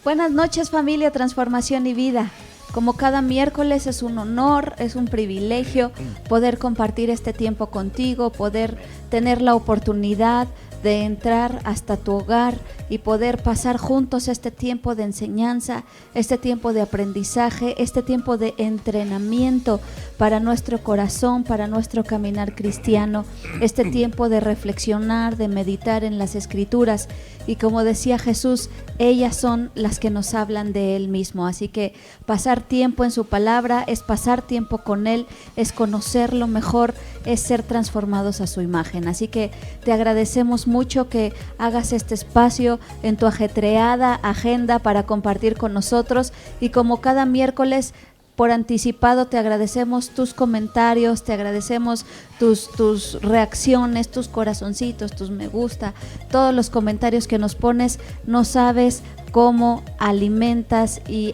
Buenas noches, familia Transformación y Vida. Como cada miércoles es un honor, es un privilegio poder compartir este tiempo contigo, poder tener la oportunidad de entrar hasta tu hogar y poder pasar juntos este tiempo de enseñanza, este tiempo de aprendizaje, este tiempo de entrenamiento para nuestro corazón, para nuestro caminar cristiano, este tiempo de reflexionar, de meditar en las Escrituras. Y como decía Jesús, ellas son las que nos hablan de Él mismo. Así que pasar tiempo en su palabra es pasar tiempo con Él, es conocerlo mejor, es ser transformados a su imagen. Así que te agradecemos mucho que hagas este espacio en tu ajetreada agenda para compartir con nosotros. Y como cada miércoles, por anticipado te agradecemos tus comentarios, te agradecemos tus reacciones, tus corazoncitos, tus me gusta, todos los comentarios que nos pones. No sabes cómo alimentas y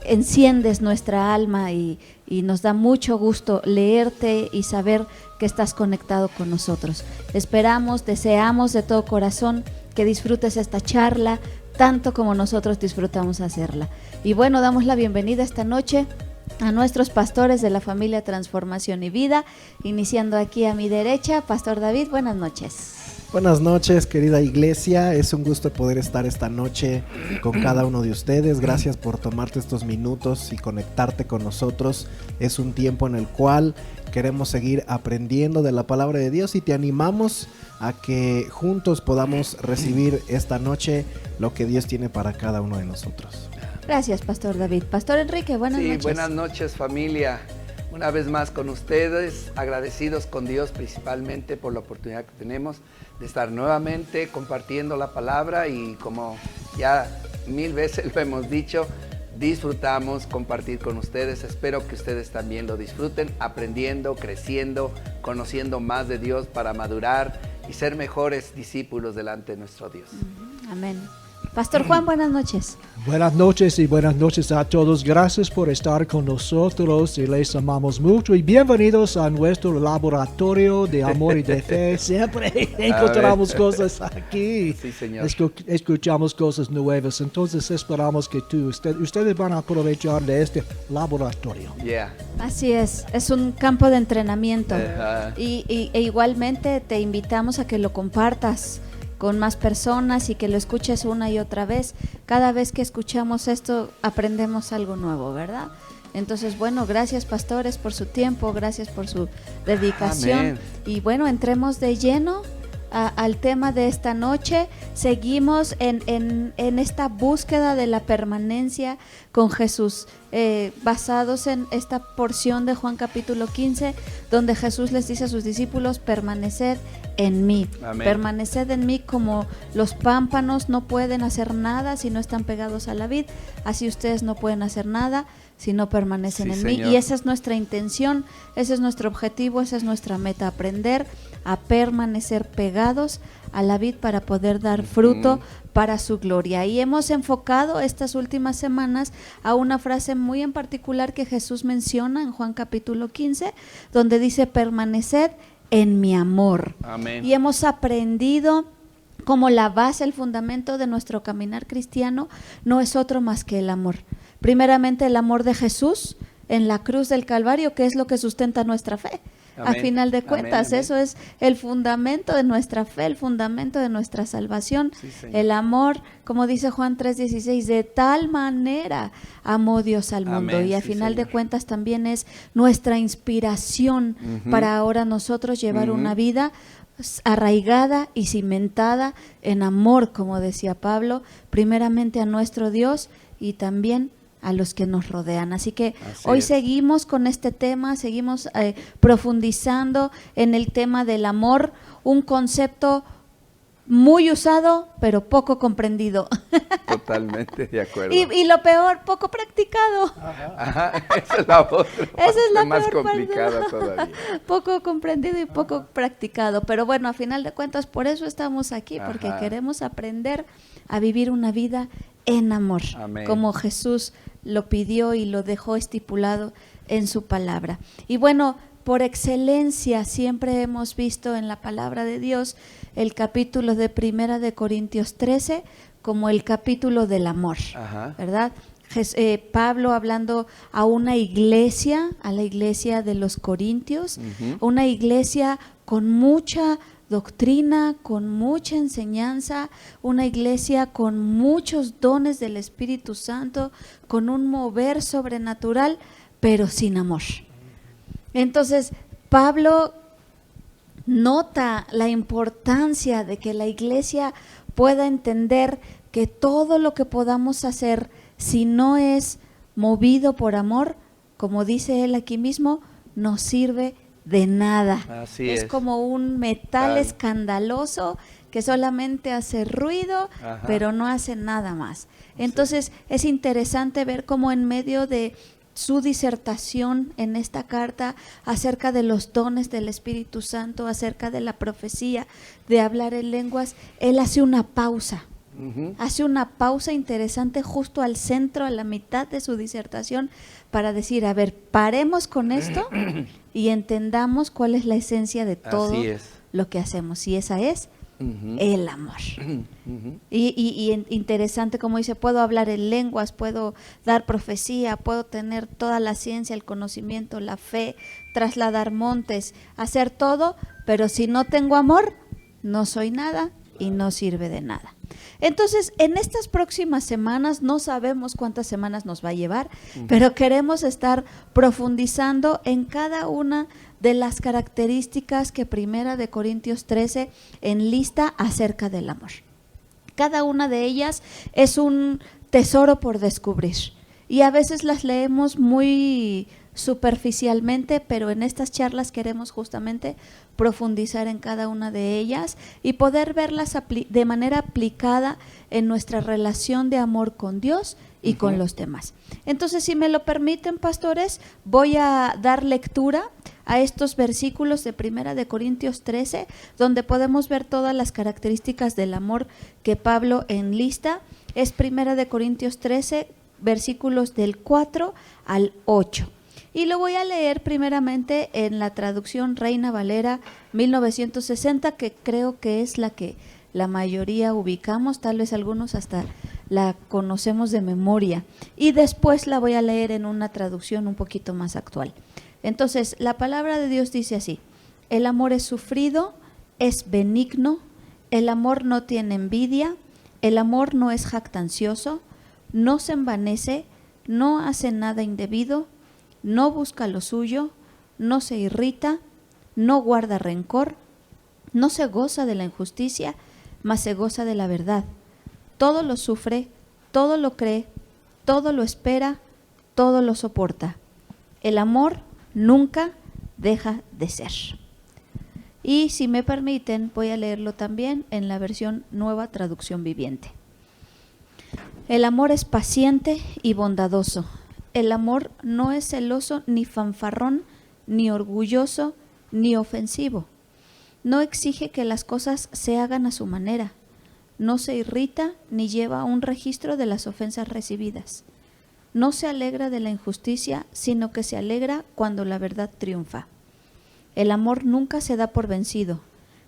enciendes nuestra alma y nos da mucho gusto leerte y saber que estás conectado con nosotros. Esperamos, deseamos de todo corazón que disfrutes esta charla tanto como nosotros disfrutamos hacerla. Y bueno, damos la bienvenida esta noche a nuestros pastores de la familia Transformación y Vida, iniciando aquí a mi derecha, Pastor David. Buenas noches. Buenas noches, querida iglesia. Es un gusto poder estar esta noche con cada uno de ustedes. Gracias por tomarte estos minutos y conectarte con nosotros. Es un tiempo en el cual queremos seguir aprendiendo de la palabra de Dios y te animamos a que juntos podamos recibir esta noche lo que Dios tiene para cada uno de nosotros. Gracias, Pastor David. Pastor Enrique, buenas noches. Buenas noches, familia. Una vez más con ustedes, agradecidos con Dios principalmente por la oportunidad que tenemos de estar nuevamente compartiendo la palabra y como ya 1000 veces lo hemos dicho, disfrutamos compartir con ustedes. Espero que ustedes también lo disfruten, aprendiendo, creciendo, conociendo más de Dios para madurar y ser mejores discípulos delante de nuestro Dios. Amén. Pastor Juan, buenas noches. Buenas noches y buenas noches a todos. Gracias por estar con nosotros y les amamos mucho. Y bienvenidos a nuestro laboratorio de amor y de fe. Siempre encontramos cosas aquí. Sí, señor. Escuchamos cosas nuevas. Entonces esperamos que ustedes van a aprovechar de este laboratorio. Yeah. Así es un campo de entrenamiento. E igualmente te invitamos a que lo compartas con más personas y que lo escuches una y otra vez. Cada vez que escuchamos esto aprendemos algo nuevo, ¿verdad? Entonces, bueno, gracias pastores por su tiempo, gracias por su dedicación. Amén. Y bueno, entremos de lleno al tema de esta noche. Seguimos en esta búsqueda de la permanencia con Jesús, basados en esta porción de Juan capítulo 15, donde Jesús les dice a sus discípulos: permaneced en mí. Amén. Permaneced en mí. Como los pámpanos no pueden hacer nada si no están pegados a la vid, así ustedes no pueden hacer nada si no permanecen en mí. Y esa es nuestra intención, ese es nuestro objetivo, esa es nuestra meta: aprender a permanecer pegados a la vid para poder dar fruto para su gloria. Y hemos enfocado estas últimas semanas a una frase muy en particular que Jesús menciona en Juan capítulo 15, donde dice: permaneced en mi amor. Amén. Y hemos aprendido como la base, el fundamento de nuestro caminar cristiano no es otro más que el amor. Primeramente el amor de Jesús en la cruz del Calvario, que es lo que sustenta nuestra fe. Amén. A final de cuentas, Amén. eso es el fundamento de nuestra fe, el fundamento de nuestra salvación. Sí, señor. El amor, como dice Juan 3:16, de tal manera amó Dios al mundo. Amén. Y a Sí, final de señor. cuentas también es nuestra inspiración para ahora nosotros llevar una vida arraigada y cimentada en amor, como decía Pablo, primeramente a nuestro Dios y también a los que nos rodean. Así que hoy seguimos con este tema, seguimos profundizando en el tema del amor, un concepto muy usado pero poco comprendido. Totalmente de acuerdo. Y lo peor, poco practicado. Ajá, esa es la otra. Esa es la más peor complicada parte. todavía. Poco comprendido y poco practicado. Pero bueno, a final de cuentas, por eso estamos aquí, porque queremos aprender a vivir una vida en amor, Amén. como Jesús lo pidió y lo dejó estipulado en su palabra. Y bueno, por excelencia siempre hemos visto en la palabra de Dios el capítulo de Primera de Corintios 13 como el capítulo del amor, ¿verdad? Pablo hablando a una iglesia, a la iglesia de los Corintios, una iglesia con mucha doctrina, con mucha enseñanza, una iglesia con muchos dones del Espíritu Santo, con un mover sobrenatural, pero sin amor. Entonces, Pablo nota la importancia de que la iglesia pueda entender que todo lo que podamos hacer, si no es movido por amor, como dice él aquí mismo, no sirve de nada. Así es como un metal escandaloso que solamente hace ruido, pero no hace nada más. Entonces es interesante ver cómo en medio de su disertación en esta carta acerca de los dones del Espíritu Santo, acerca de la profecía, de hablar en lenguas, él hace una pausa. Hace una pausa interesante justo al centro, a la mitad de su disertación, para decir, a ver, paremos con esto y entendamos cuál es la esencia de todo lo que hacemos, y esa es el amor. Y interesante como dice, puedo hablar en lenguas, puedo dar profecía, puedo tener toda la ciencia, el conocimiento, la fe, trasladar montes, hacer todo, pero si no tengo amor, no soy nada y no sirve de nada. Entonces, en estas próximas semanas, no sabemos cuántas semanas nos va a llevar, pero queremos estar profundizando en cada una de las características que Primera de Corintios 13 enlista acerca del amor. Cada una de ellas es un tesoro por descubrir y a veces las leemos muy superficialmente, pero en estas charlas queremos justamente profundizar en cada una de ellas y poder verlas de manera aplicada en nuestra relación de amor con Dios y con los demás. Entonces, si me lo permiten, pastores, voy a dar lectura a estos versículos de Primera de Corintios 13, donde podemos ver todas las características del amor que Pablo enlista. Es Primera de Corintios 13, versículos del 4 al 8. Y lo voy a leer primeramente en la traducción Reina Valera 1960, que creo que es la que la mayoría ubicamos, tal vez algunos hasta la conocemos de memoria. Y después la voy a leer en una traducción un poquito más actual. Entonces, la palabra de Dios dice así: el amor es sufrido, es benigno, el amor no tiene envidia, el amor no es jactancioso, no se envanece, no hace nada indebido, no busca lo suyo, no se irrita, no guarda rencor, no se goza de la injusticia, mas se goza de la verdad. Todo lo sufre, todo lo cree, todo lo espera, todo lo soporta. El amor nunca deja de ser. Y si me permiten, voy a leerlo también en la versión Nueva Traducción Viviente. El amor es paciente y bondadoso. El amor no es celoso, ni fanfarrón, ni orgulloso, ni ofensivo. No exige que las cosas se hagan a su manera. No se irrita ni lleva un registro de las ofensas recibidas. No se alegra de la injusticia, sino que se alegra cuando la verdad triunfa. El amor nunca se da por vencido,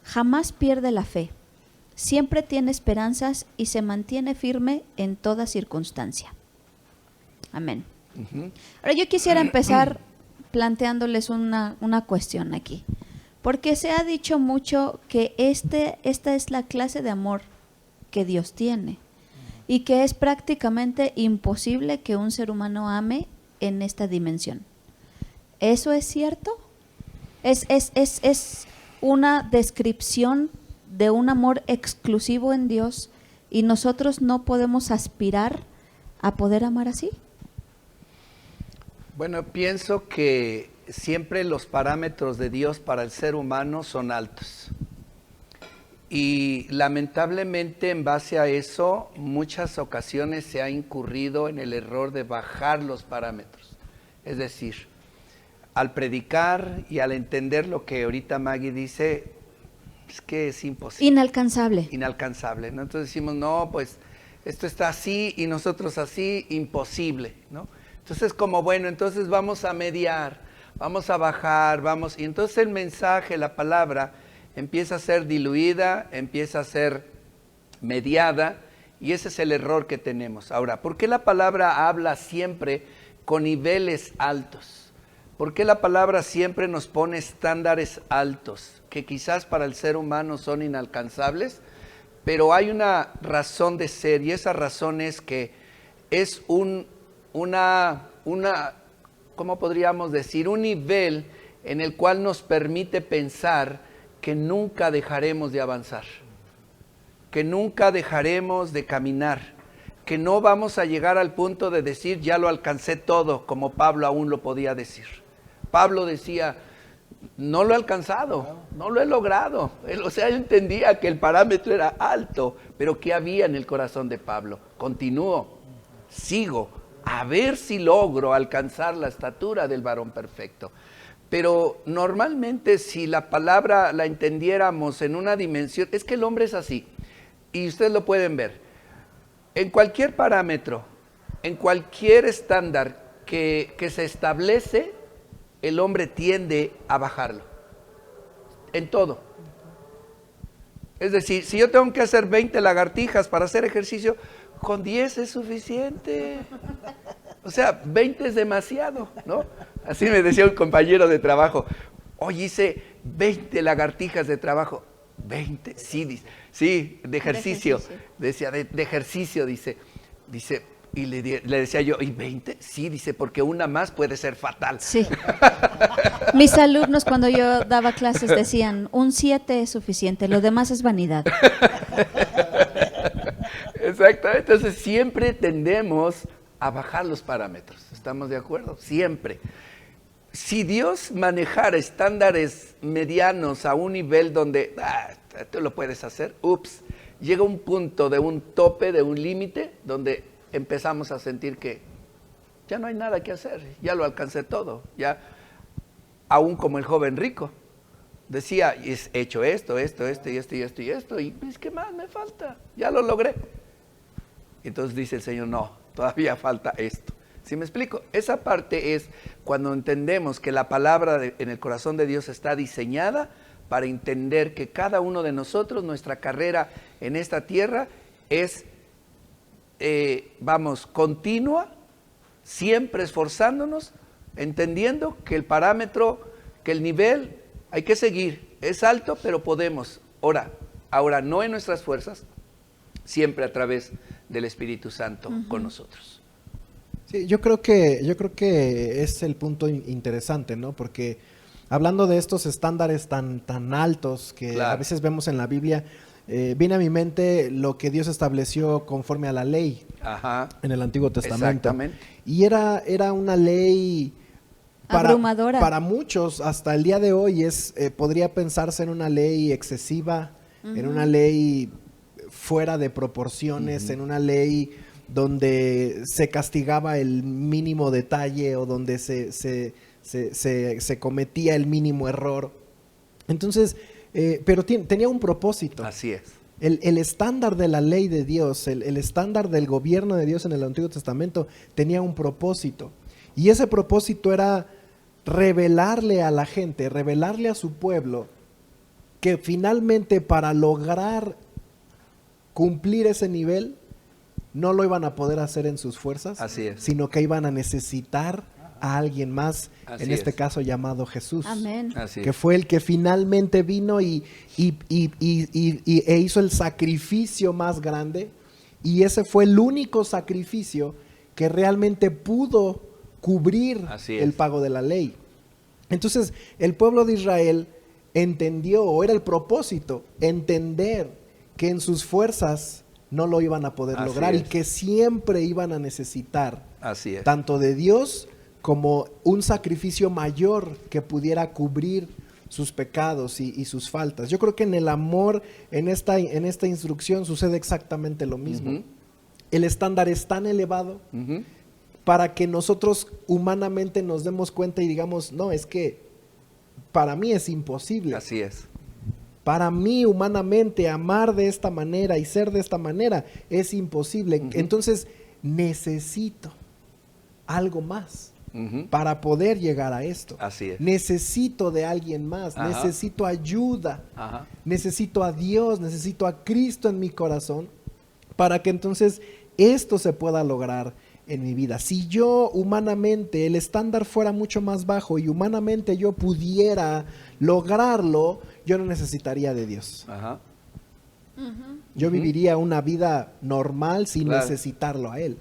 jamás pierde la fe, siempre tiene esperanzas y se mantiene firme en toda circunstancia. Amén. Ahora yo quisiera empezar planteándoles una cuestión aquí, porque se ha dicho mucho que esta es la clase de amor que Dios tiene y que es prácticamente imposible que un ser humano ame en esta dimensión. ¿Eso es cierto? ¿Es una descripción de un amor exclusivo en Dios y nosotros no podemos aspirar a poder amar así? Bueno, pienso que siempre los parámetros de Dios para el ser humano son altos. Y lamentablemente en base a eso, muchas ocasiones se ha incurrido en el error de bajar los parámetros. Es decir, al predicar y al entender lo que ahorita Maggie dice, es que es imposible. Inalcanzable. Inalcanzable, ¿no? Entonces decimos, no, pues esto está así y nosotros así, imposible, ¿no? Entonces como, bueno, entonces vamos a mediar, vamos a bajar, vamos. Y entonces el mensaje, la palabra, empieza a ser diluida, empieza a ser mediada, y ese es el error que tenemos. Ahora, ¿por qué la palabra habla siempre con niveles altos? ¿Por qué la palabra siempre nos pone estándares altos, que quizás para el ser humano son inalcanzables? Pero hay una razón de ser, y esa razón es que es una, ¿cómo podríamos decir? Un nivel en el cual nos permite pensar que nunca dejaremos de avanzar, que nunca dejaremos de caminar, que no vamos a llegar al punto de decir, ya lo alcancé todo, como Pablo aún lo podía decir. Pablo decía, no lo he alcanzado, no lo he logrado. O sea, él entendía que el parámetro era alto, pero ¿qué había en el corazón de Pablo? Continúo, sigo, a ver si logro alcanzar la estatura del varón perfecto. Pero normalmente si la palabra la entendiéramos en una dimensión, es que el hombre es así, y ustedes lo pueden ver. En cualquier parámetro, en cualquier estándar que se establece, el hombre tiende a bajarlo, en todo. Es decir, si yo tengo que hacer 20 lagartijas para hacer ejercicio, con 10 es suficiente. O sea, 20 es demasiado, ¿no? Así me decía un compañero de trabajo, hoy hice 20 lagartijas de trabajo. 20, sí, de ejercicio. Decía, de ejercicio, dice, y le decía yo, ¿y 20? Sí, dice, porque una más puede ser fatal. Sí. Mis alumnos cuando yo daba clases decían, un 7 es suficiente, lo demás es vanidad. Exactamente, entonces siempre tendemos a bajar los parámetros, ¿estamos de acuerdo? Siempre. Si Dios manejara estándares medianos a un nivel donde, tú lo puedes hacer, llega un punto de un tope, de un límite, donde empezamos a sentir que ya no hay nada que hacer, ya lo alcancé todo, ya, aún como el joven rico, decía, he hecho esto, y pues, ¿qué más me falta? Ya lo logré. Entonces dice el Señor, no, todavía falta esto. ¿Sí me explico? Esa parte es cuando entendemos que la palabra en el corazón de Dios está diseñada para entender que cada uno de nosotros, nuestra carrera en esta tierra es, continua, siempre esforzándonos, entendiendo que el parámetro, que el nivel, hay que seguir, es alto, pero podemos. Ahora no en nuestras fuerzas, siempre a través del Espíritu Santo con nosotros. Sí, yo creo que es el punto interesante, ¿no? Porque hablando de estos estándares tan altos que a veces vemos en la Biblia, viene a mi mente lo que Dios estableció conforme a la ley en el Antiguo Testamento. Exactamente. Y era una ley abrumadora. Para muchos, hasta el día de hoy, podría pensarse en una ley excesiva, en una ley fuera de proporciones, en una ley donde se castigaba el mínimo detalle o donde se cometía el mínimo error. Entonces, pero tenía un propósito. Así es. El estándar de la ley de Dios, el estándar del gobierno de Dios en el Antiguo Testamento tenía un propósito. Y ese propósito era revelarle a la gente, revelarle a su pueblo que finalmente para lograr cumplir ese nivel no lo iban a poder hacer en sus fuerzas, sino que iban a necesitar a alguien más, en este caso llamado Jesús. Amén. Que fue el que finalmente vino e hizo el sacrificio más grande, y ese fue el único sacrificio que realmente pudo cubrir el pago de la ley. Entonces, el pueblo de Israel entendió, o era el propósito, entender que en sus fuerzas no lo iban a poder lograr y que siempre iban a necesitar tanto de Dios como un sacrificio mayor que pudiera cubrir sus pecados y sus faltas. Yo creo que en el amor, en esta instrucción sucede exactamente lo mismo. El estándar es tan elevado para que nosotros humanamente nos demos cuenta y digamos, no, es que para mí es imposible. Así es. Para mí, humanamente, amar de esta manera y ser de esta manera es imposible. Entonces, necesito algo más. para poder llegar a esto. Así es. Necesito de alguien más, Ajá. necesito ayuda, Ajá. necesito a Dios, necesito a Cristo en mi corazón para que entonces esto se pueda lograr en mi vida. Si yo humanamente el estándar fuera mucho más bajo y humanamente yo pudiera lograrlo, yo no necesitaría de Dios. Ajá. Yo viviría una vida normal sin Claro. necesitarlo a Él.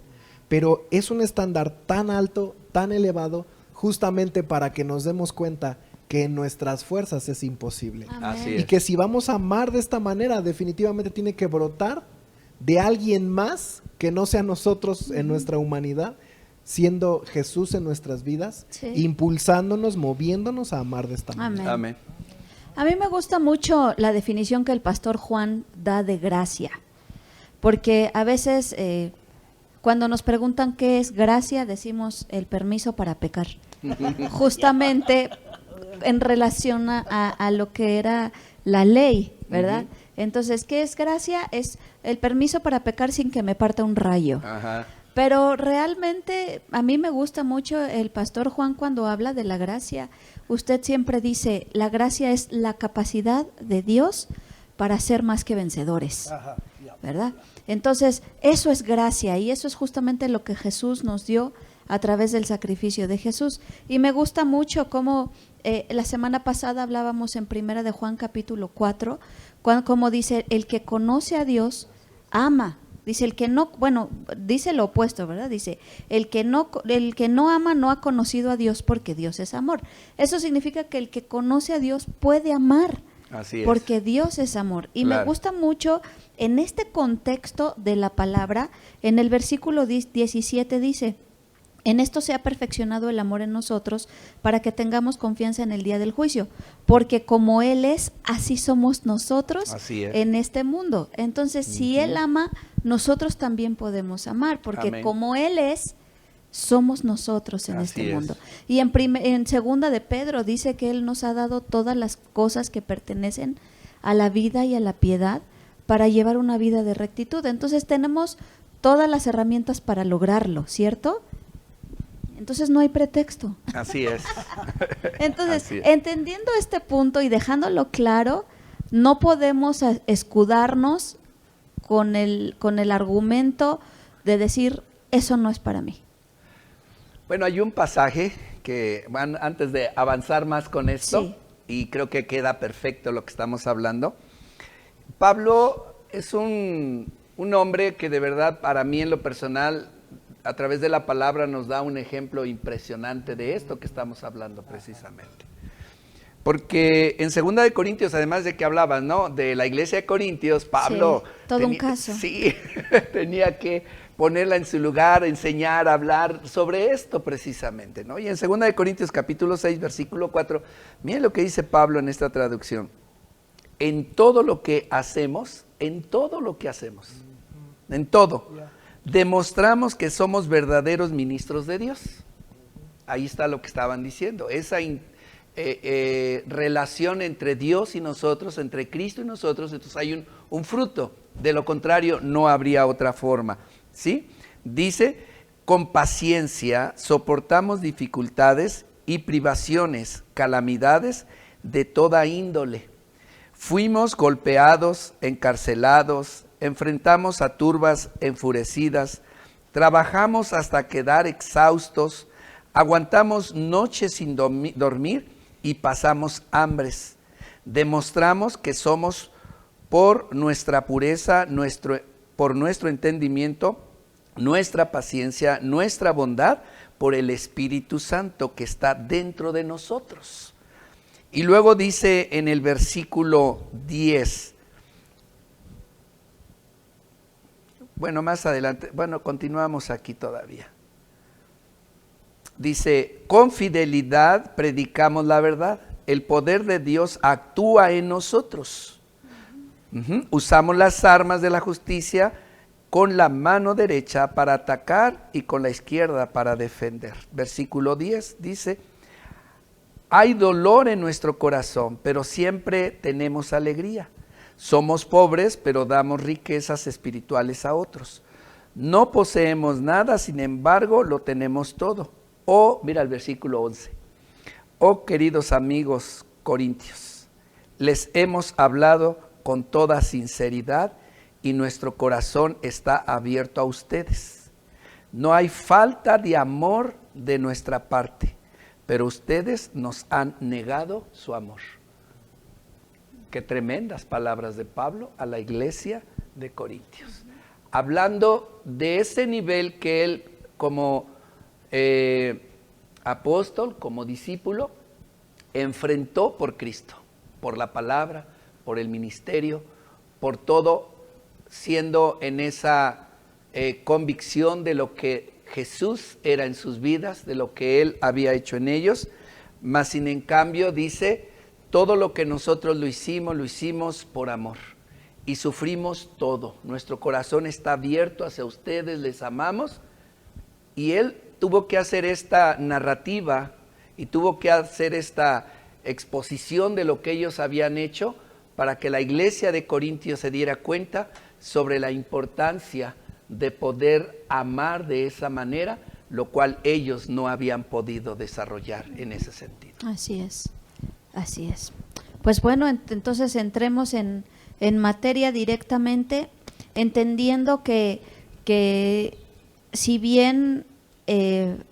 Pero es un estándar tan alto, tan elevado, justamente para que nos demos cuenta que en nuestras fuerzas es imposible. Amén. Así Y es. que si vamos a amar de esta manera, definitivamente tiene que brotar de alguien más que no sea nosotros en nuestra humanidad, siendo Jesús en nuestras vidas, Sí. impulsándonos, moviéndonos a amar de esta manera. Amén. Amén. A mí me gusta mucho la definición que el pastor Juan da de gracia, porque a veces cuando nos preguntan qué es gracia, decimos el permiso para pecar, justamente en relación a lo que era la ley, ¿verdad? Entonces, ¿qué es gracia? Es el permiso para pecar sin que me parta un rayo. Ajá. Pero realmente a mí me gusta mucho el pastor Juan cuando habla de la gracia. Usted siempre dice, la gracia es la capacidad de Dios para ser más que vencedores, ¿verdad? Entonces, eso es gracia y eso es justamente lo que Jesús nos dio a través del sacrificio de Jesús. Y me gusta mucho cómo la semana pasada hablábamos en Primera de Juan capítulo 4, como dice, el que conoce a Dios ama. Dice el que no, bueno, dice lo opuesto, ¿verdad? Dice, el que no ama no ha conocido a Dios porque Dios es amor. Eso significa que el que conoce a Dios puede amar. Así es. Porque Dios es amor. Y Claro. me gusta mucho en este contexto de la palabra, en el versículo 17 dice, en esto se ha perfeccionado el amor en nosotros para que tengamos confianza en el día del juicio, porque como Él es, así somos nosotros Así es. en este mundo. Entonces, si Él ama, nosotros también podemos amar, porque Amén. como Él es, somos nosotros en Así este es. mundo. Y en segunda de Pedro dice que Él nos ha dado todas las cosas que pertenecen a la vida y a la piedad para llevar una vida de rectitud. Entonces tenemos todas las herramientas para lograrlo, ¿cierto? Entonces no hay pretexto. Así es. Entonces, Así es. entendiendo este punto y dejándolo claro, no podemos escudarnos con el argumento de decir, eso no es para mí. Bueno, hay un pasaje que, antes de avanzar más con esto, Sí. y creo que queda perfecto lo que estamos hablando. Pablo es un hombre que de verdad, para mí en lo personal, a través de la palabra nos da un ejemplo impresionante de esto que estamos hablando precisamente. Porque en 2 de Corintios, además de que hablabas, ¿no?, de la iglesia de Corintios, Pablo... Sí, todo un caso. Sí, tenía que ponerla en su lugar, enseñar, hablar sobre esto precisamente, ¿no? Y en 2 de Corintios capítulo 6, versículo 4, miren lo que dice Pablo en esta traducción. En todo lo que hacemos, en todo, demostramos que somos verdaderos ministros de Dios. Ahí está lo que estaban diciendo, esa relación entre Dios y nosotros, entre Cristo y nosotros, entonces hay un fruto, de lo contrario no habría otra forma, ¿sí? Dice, con paciencia soportamos dificultades y privaciones, calamidades de toda índole. Fuimos golpeados, encarcelados, enfrentamos a turbas enfurecidas, trabajamos hasta quedar exhaustos, aguantamos noches sin dormir y pasamos hambres. Demostramos que somos por nuestra pureza, por nuestro entendimiento, nuestra paciencia, nuestra bondad, por el Espíritu Santo que está dentro de nosotros. Y luego dice en el versículo 10, bueno, más adelante, bueno, continuamos aquí todavía. Dice, con fidelidad predicamos la verdad, el poder de Dios actúa en nosotros. Usamos las armas de la justicia con la mano derecha para atacar y con la izquierda para defender. Versículo 10 dice, hay dolor en nuestro corazón, pero siempre tenemos alegría. Somos pobres, pero damos riquezas espirituales a otros. No poseemos nada, sin embargo, lo tenemos todo. Oh, mira el versículo 11. Oh, queridos amigos corintios, les hemos hablado con toda sinceridad y nuestro corazón está abierto a ustedes. No hay falta de amor de nuestra parte, pero ustedes nos han negado su amor. Qué tremendas palabras de Pablo a la iglesia de Corintios. Hablando de ese nivel que él como apóstol, como discípulo, enfrentó por Cristo, por la palabra, por el ministerio, por todo, siendo en esa convicción de lo que Jesús era en sus vidas, de lo que Él había hecho en ellos, mas sin en cambio dice, todo lo que nosotros lo hicimos por amor y sufrimos todo. Nuestro corazón está abierto hacia ustedes, les amamos. Y Él tuvo que hacer esta narrativa y tuvo que hacer esta exposición de lo que ellos habían hecho para que la iglesia de Corintios se diera cuenta sobre la importancia de poder amar de esa manera, lo cual ellos no habían podido desarrollar en ese sentido. Así es, así es. Pues bueno, entonces entremos en materia directamente, entendiendo que si bien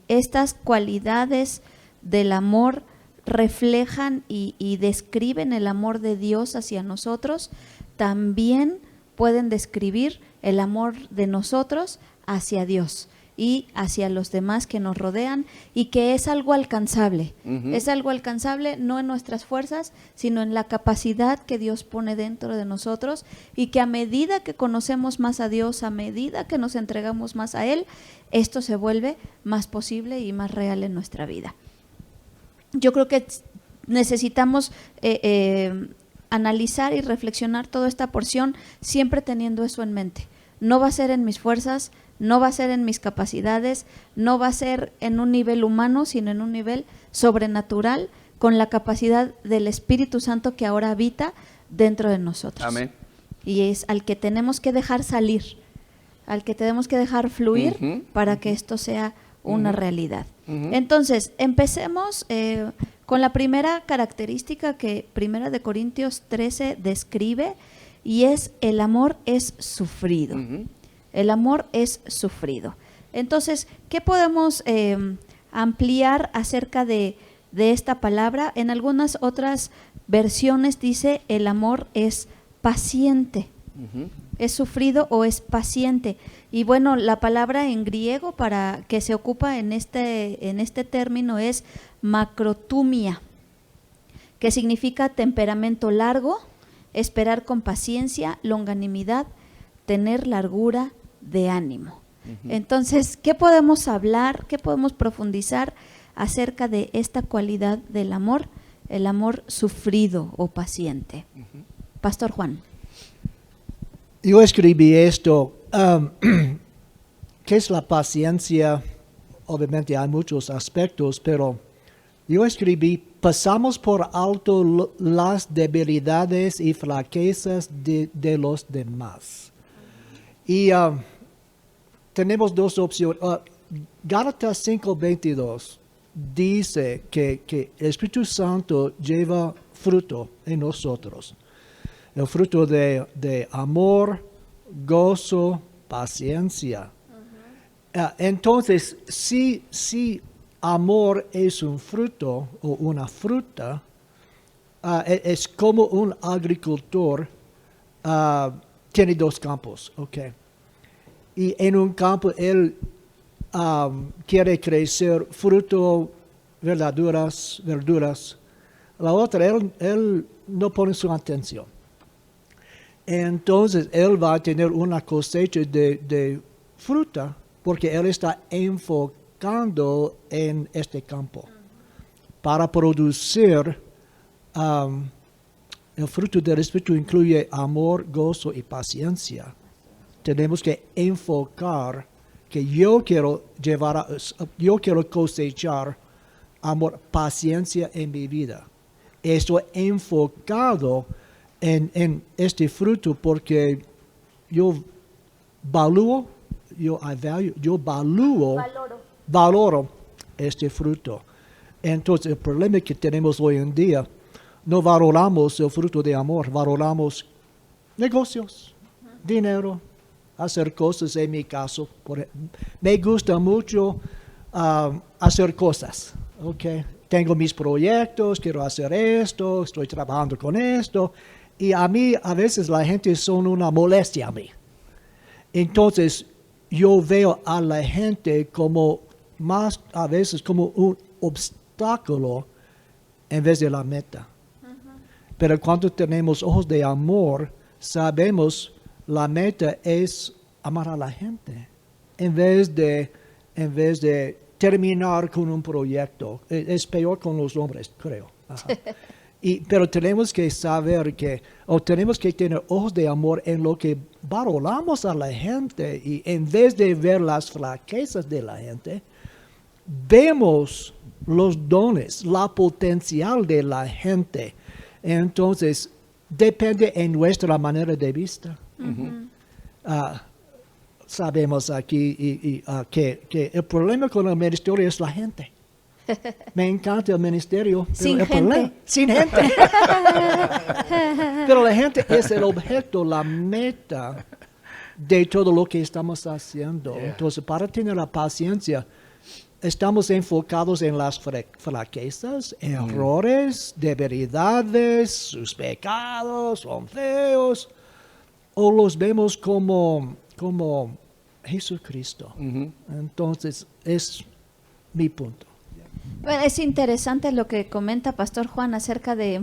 estas cualidades del amor reflejan y describen el amor de Dios hacia nosotros, también pueden describir el amor de nosotros hacia Dios y hacia los demás que nos rodean, y que es algo alcanzable. Es algo alcanzable no en nuestras fuerzas, sino en la capacidad que Dios pone dentro de nosotros, y que a medida que conocemos más a Dios, a medida que nos entregamos más a Él, esto se vuelve más posible y más real en nuestra vida. Yo creo que necesitamos analizar y reflexionar toda esta porción siempre teniendo eso en mente. No va a ser en mis fuerzas, no va a ser en mis capacidades, no va a ser en un nivel humano, sino en un nivel sobrenatural, con la capacidad del Espíritu Santo que ahora habita dentro de nosotros. Amén. Y es al que tenemos que dejar salir, al que tenemos que dejar fluir para que esto sea una realidad. Entonces, empecemos con la primera característica que Primera de Corintios 13 describe, y es: el amor es sufrido. El amor es sufrido. Entonces, ¿qué podemos ampliar acerca de esta palabra? En algunas otras versiones dice: el amor es paciente. Es sufrido o es paciente. Y bueno, la palabra en griego para que se ocupa en este término es macrotumia, que significa temperamento largo, esperar con paciencia, longanimidad, tener largura de ánimo. Entonces, ¿qué podemos hablar, qué podemos profundizar acerca de esta cualidad del amor, el amor sufrido o paciente? Pastor Juan. Yo escribí esto, ¿qué es la paciencia? Obviamente hay muchos aspectos, pero yo escribí: pasamos por alto las debilidades y flaquezas de los demás. Y tenemos dos opciones. Gálatas 5:22 dice que el Espíritu Santo lleva fruto en nosotros. El fruto de amor, gozo, paciencia. Entonces, si amor es un fruto o una fruta, es como un agricultor tiene dos campos, okay. Y en un campo él quiere crecer fruto, verduras. La otra, él no pone su atención. Entonces él va a tener una cosecha de fruta porque él está enfocando en este campo para producir. El fruto del Espíritu incluye amor, gozo y paciencia. Tenemos que enfocar que yo quiero cosechar amor, paciencia en mi vida. Estoy enfocado en este fruto porque yo valoro este fruto. Entonces, el problema que tenemos hoy en día, no valoramos el fruto de amor, valoramos negocios, dinero, hacer cosas. En mi caso, me gusta mucho hacer cosas, ¿ok? Tengo mis proyectos, quiero hacer esto, estoy trabajando con esto, y a mí, a veces la gente son una molestia a mí. Entonces, yo veo a la gente como a veces como un obstáculo en vez de la meta. Pero cuando tenemos ojos de amor, sabemos la meta es amar a la gente, en vez de terminar con un proyecto. Es peor con los hombres, creo. Pero tenemos que saber tenemos que tener ojos de amor en lo que valoramos a la gente, y en vez de ver las flaquezas de la gente, vemos los dones, la potencial de la gente. Entonces, depende en nuestra manera de vista. Sabemos aquí que el problema con el ministerio es la gente. Me encanta el ministerio. Sin gente. Sin gente. Pero la gente es el objeto, la meta de todo lo que estamos haciendo. Entonces, para tener la paciencia, estamos enfocados en las flaquezas, errores, debilidades, sus pecados, son feos, o los vemos como Jesucristo. Entonces, es mi punto. Bueno, es interesante lo que comenta Pastor Juan acerca de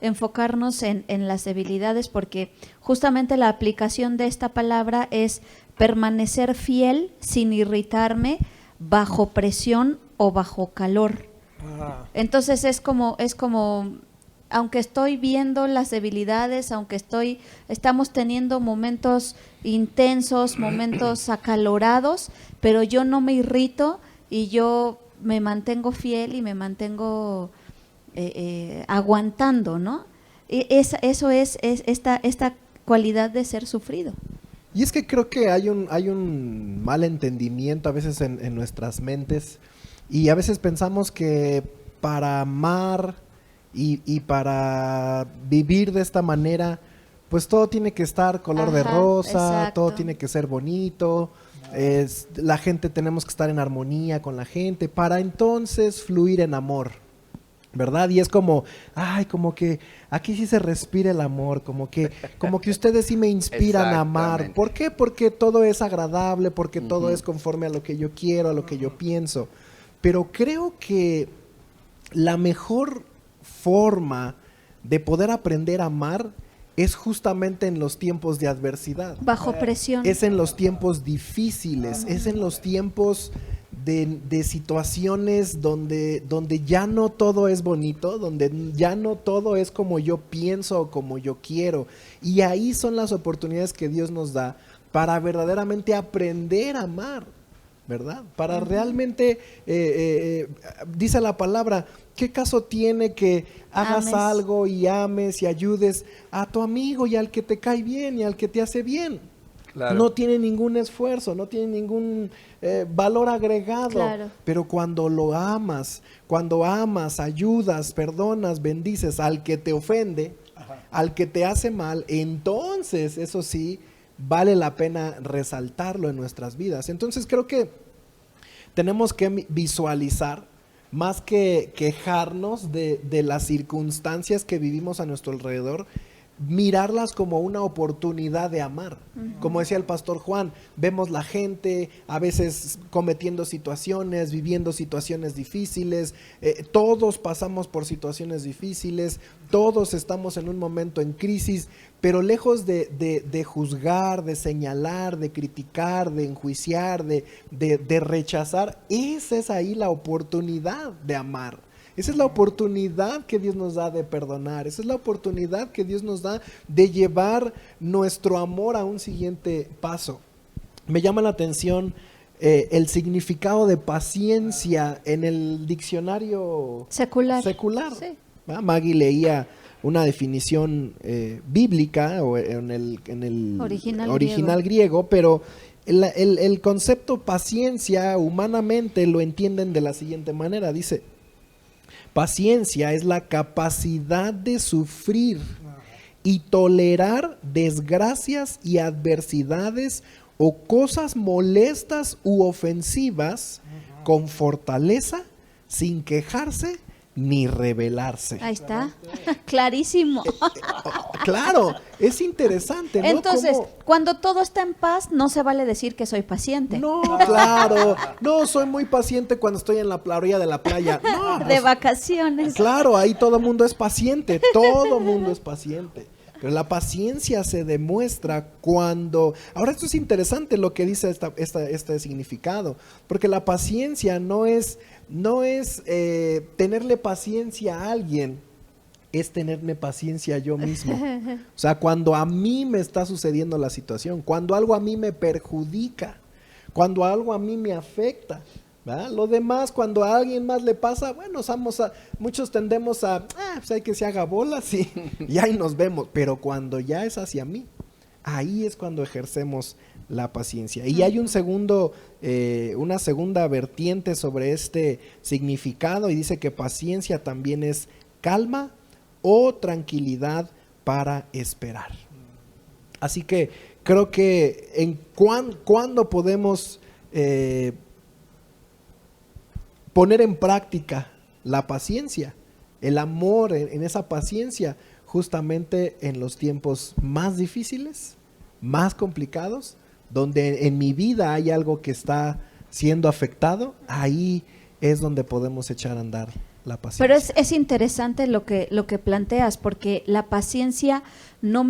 enfocarnos en las debilidades, porque justamente la aplicación de esta palabra es permanecer fiel sin irritarme bajo presión o bajo calor. Entonces es como aunque estoy viendo las debilidades, aunque estamos teniendo momentos intensos, momentos acalorados, pero yo no me irrito y yo me mantengo fiel y me mantengo aguantando, ¿no? Eso es esta cualidad de ser sufrido. Y es que creo que hay un mal entendimiento a veces en nuestras mentes, y a veces pensamos que para amar y para vivir de esta manera, pues todo tiene que estar color de rosa, exacto. Todo tiene que ser bonito, la gente, tenemos que estar en armonía con la gente para entonces fluir en amor, ¿verdad? Y es como que aquí sí se respira el amor, como que ustedes sí me inspiran a amar. ¿Por qué? Porque todo es agradable, porque todo es conforme a lo que yo quiero, a lo que yo pienso. Pero creo que la mejor forma de poder aprender a amar es justamente en los tiempos de adversidad. Bajo presión. Es en los tiempos difíciles, es en los tiempos de situaciones donde ya no todo es bonito, donde ya no todo es como yo pienso o como yo quiero. Y ahí son las oportunidades que Dios nos da para verdaderamente aprender a amar, ¿verdad? Para realmente, dice la palabra, ¿qué caso tiene que hagas algo y ames y ayudes a tu amigo y al que te cae bien y al que te hace bien? Claro. No tiene ningún esfuerzo, no tiene ningún valor agregado. Claro. Pero cuando lo amas, ayudas, perdonas, bendices al que te ofende, al que te hace mal, entonces eso sí vale la pena resaltarlo en nuestras vidas. Entonces creo que tenemos que visualizar, más que quejarnos de las circunstancias que vivimos a nuestro alrededor, mirarlas como una oportunidad de amar. Como decía el pastor Juan, vemos la gente a veces cometiendo situaciones, viviendo situaciones difíciles, todos pasamos por situaciones difíciles, todos estamos en un momento en crisis, pero lejos de juzgar, de señalar, de criticar, de enjuiciar, de rechazar, esa es ahí la oportunidad de amar. Esa es la oportunidad que Dios nos da de perdonar. Esa es la oportunidad que Dios nos da de llevar nuestro amor a un siguiente paso. Me llama la atención el significado de paciencia en el diccionario secular. Sí. Maggie leía una definición bíblica o en el original griego, pero el concepto paciencia humanamente lo entienden de la siguiente manera. Dice, paciencia es la capacidad de sufrir y tolerar desgracias y adversidades o cosas molestas u ofensivas con fortaleza, sin quejarse ni rebelarse. Ahí está, clarísimo. Claro, es interesante, ¿no? Entonces, Cómo... cuando todo está en paz, no se vale decir que soy paciente. No, claro, no, soy muy paciente cuando estoy en la orilla de la playa. No, De pues, vacaciones. claro, ahí todo mundo es paciente, todo mundo es paciente. Pero la paciencia se demuestra cuando... Ahora esto es interesante lo que dice este significado, porque la paciencia no es tenerle paciencia a alguien, es tenerme paciencia yo mismo. O sea, cuando a mí me está sucediendo la situación, cuando algo a mí me perjudica, cuando algo a mí me afecta, ¿verdad? Lo demás, cuando a alguien más le pasa, bueno, muchos tendemos a, pues hay que se haga bolas y ahí nos vemos. Pero cuando ya es hacia mí, ahí es cuando ejercemos la paciencia. Y hay una segunda vertiente sobre este significado y dice que paciencia también es calma o tranquilidad para esperar. Así que creo que cuando podemos poner en práctica la paciencia, el amor en esa paciencia, justamente en los tiempos más difíciles, más complicados, donde en mi vida hay algo que está siendo afectado, ahí es donde podemos echar a andar la paciencia. Pero es interesante lo que planteas, porque la paciencia no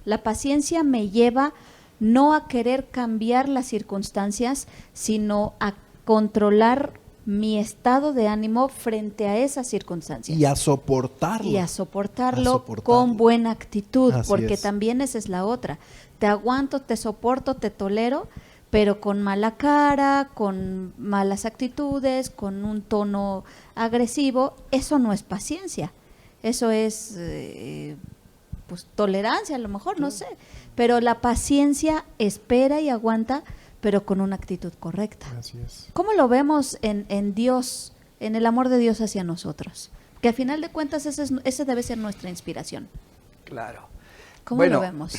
la paciencia me lleva no a querer cambiar las circunstancias, sino a controlar mi estado de ánimo frente a esas circunstancias. Y a soportarlo. Y a soportarlo con buena actitud, Así porque es. también esa es la otra. Te aguanto, te soporto, te tolero, pero con mala cara, con malas actitudes, con un tono agresivo. Eso no es paciencia. Eso es pues tolerancia a lo mejor, no sé. Pero la paciencia espera y aguanta, pero con una actitud correcta. Así es. ¿Cómo lo vemos en Dios, en el amor de Dios hacia nosotros? Que a final de cuentas ese debe ser nuestra inspiración. Claro. ¿Cómo lo vemos?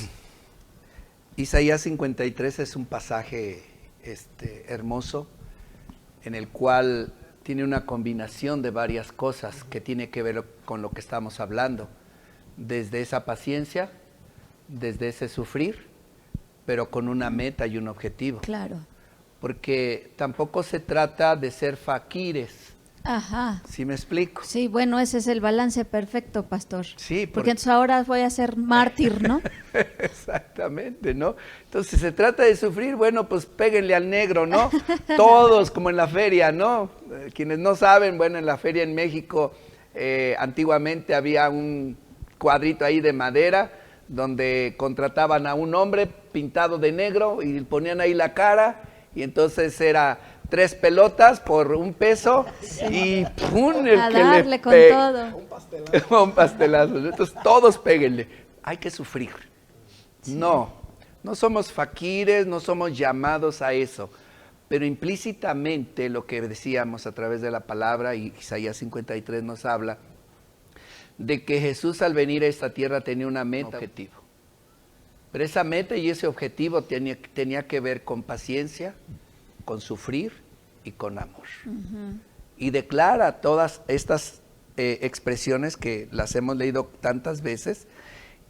Isaías 53 es un pasaje hermoso, en el cual tiene una combinación de varias cosas que tiene que ver con lo que estamos hablando. Desde esa paciencia, desde ese sufrir, pero con una meta y un objetivo. Claro. Porque tampoco se trata de ser faquires. Ajá. ¿Sí me explico? Sí, bueno, ese es el balance perfecto, pastor. Sí. Porque entonces ahora voy a ser mártir, ¿no? Exactamente, ¿no? Entonces se trata de sufrir, bueno, pues péguenle al negro, ¿no? Todos, como en la feria, ¿no? Quienes no saben, bueno, en la feria en México, antiguamente había un cuadrito ahí de madera, donde contrataban a un hombre pintado de negro y ponían ahí la cara, y entonces era 3 pelotas por $1 y ¡pum! A darle con todo. Un pastelazo. Entonces todos péguenle. Hay que sufrir. Sí. No somos faquires, no somos llamados a eso, pero implícitamente lo que decíamos a través de la palabra, y Isaías 53 nos habla, de que Jesús al venir a esta tierra tenía una meta, un objetivo. Pero esa meta y ese objetivo tenía que ver con paciencia, con sufrir y con amor. Uh-huh. Y declara todas estas expresiones que las hemos leído tantas veces,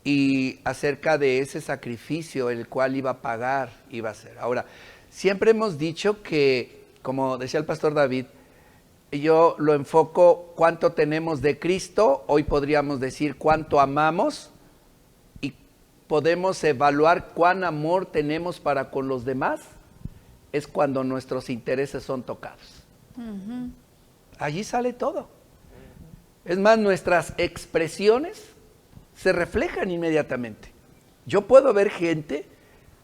y acerca de ese sacrificio el cual iba a pagar, iba a ser. Ahora, siempre hemos dicho que, como decía el pastor David, yo lo enfoco cuánto tenemos de Cristo, hoy podríamos decir cuánto amamos, y podemos evaluar cuán amor tenemos para con los demás, es cuando nuestros intereses son tocados. Uh-huh. Allí sale todo. Es más, nuestras expresiones se reflejan inmediatamente. Yo puedo ver gente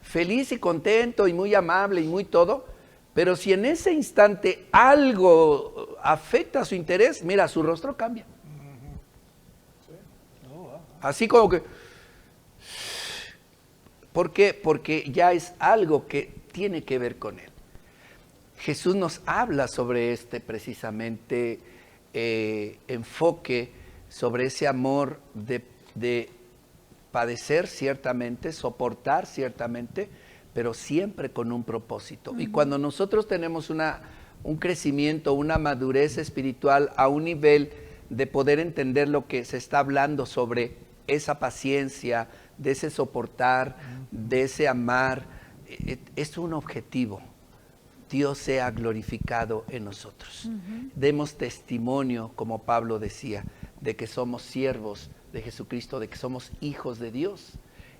feliz y contento y muy amable y muy todo, pero si en ese instante algo afecta su interés, mira, su rostro cambia. Así como que ¿Por qué? Porque ya es algo que tiene que ver con Él. Jesús nos habla sobre este precisamente enfoque, sobre ese amor de padecer ciertamente, soportar ciertamente, pero siempre con un propósito. Y cuando nosotros tenemos un crecimiento, una madurez espiritual a un nivel de poder entender lo que se está hablando sobre esa paciencia, de ese soportar, de ese amar, es un objetivo. Dios sea glorificado en nosotros. Demos testimonio, como Pablo decía, de que somos siervos de Jesucristo, de que somos hijos de Dios.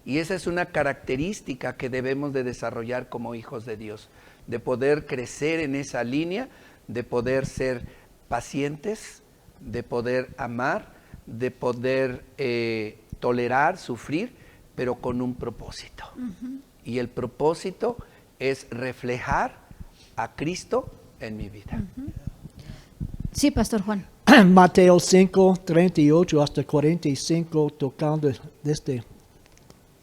Y esa es una característica que debemos de desarrollar como hijos de Dios, de poder crecer en esa línea, de poder ser pacientes, de poder amar, de poder tolerar, sufrir, pero con un propósito. Y el propósito es reflejar a Cristo en mi vida. Sí, Pastor Juan. Mateo 5, 38 hasta 45, tocando este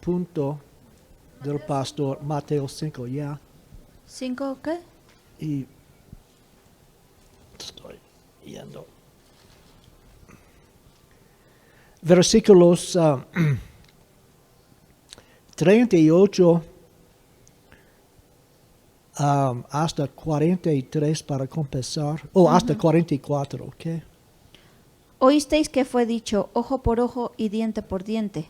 punto del pastor. Mateo 5, ya. ¿5 qué? Y estoy yendo. Versículos 38 hasta 43 para compensar, hasta 44, ¿ok? Oísteis que fue dicho, ojo por ojo y diente por diente.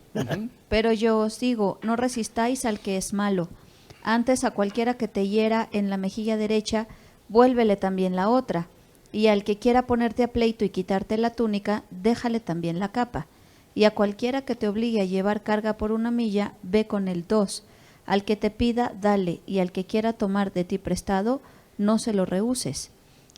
Pero yo os digo, no resistáis al que es malo. Antes a cualquiera que te hiera en la mejilla derecha, vuélvele también la otra. Y al que quiera ponerte a pleito y quitarte la túnica, déjale también la capa. Y a cualquiera que te obligue a llevar carga por 1 milla, ve con el 2. Al que te pida, dale, y al que quiera tomar de ti prestado, no se lo rehuses.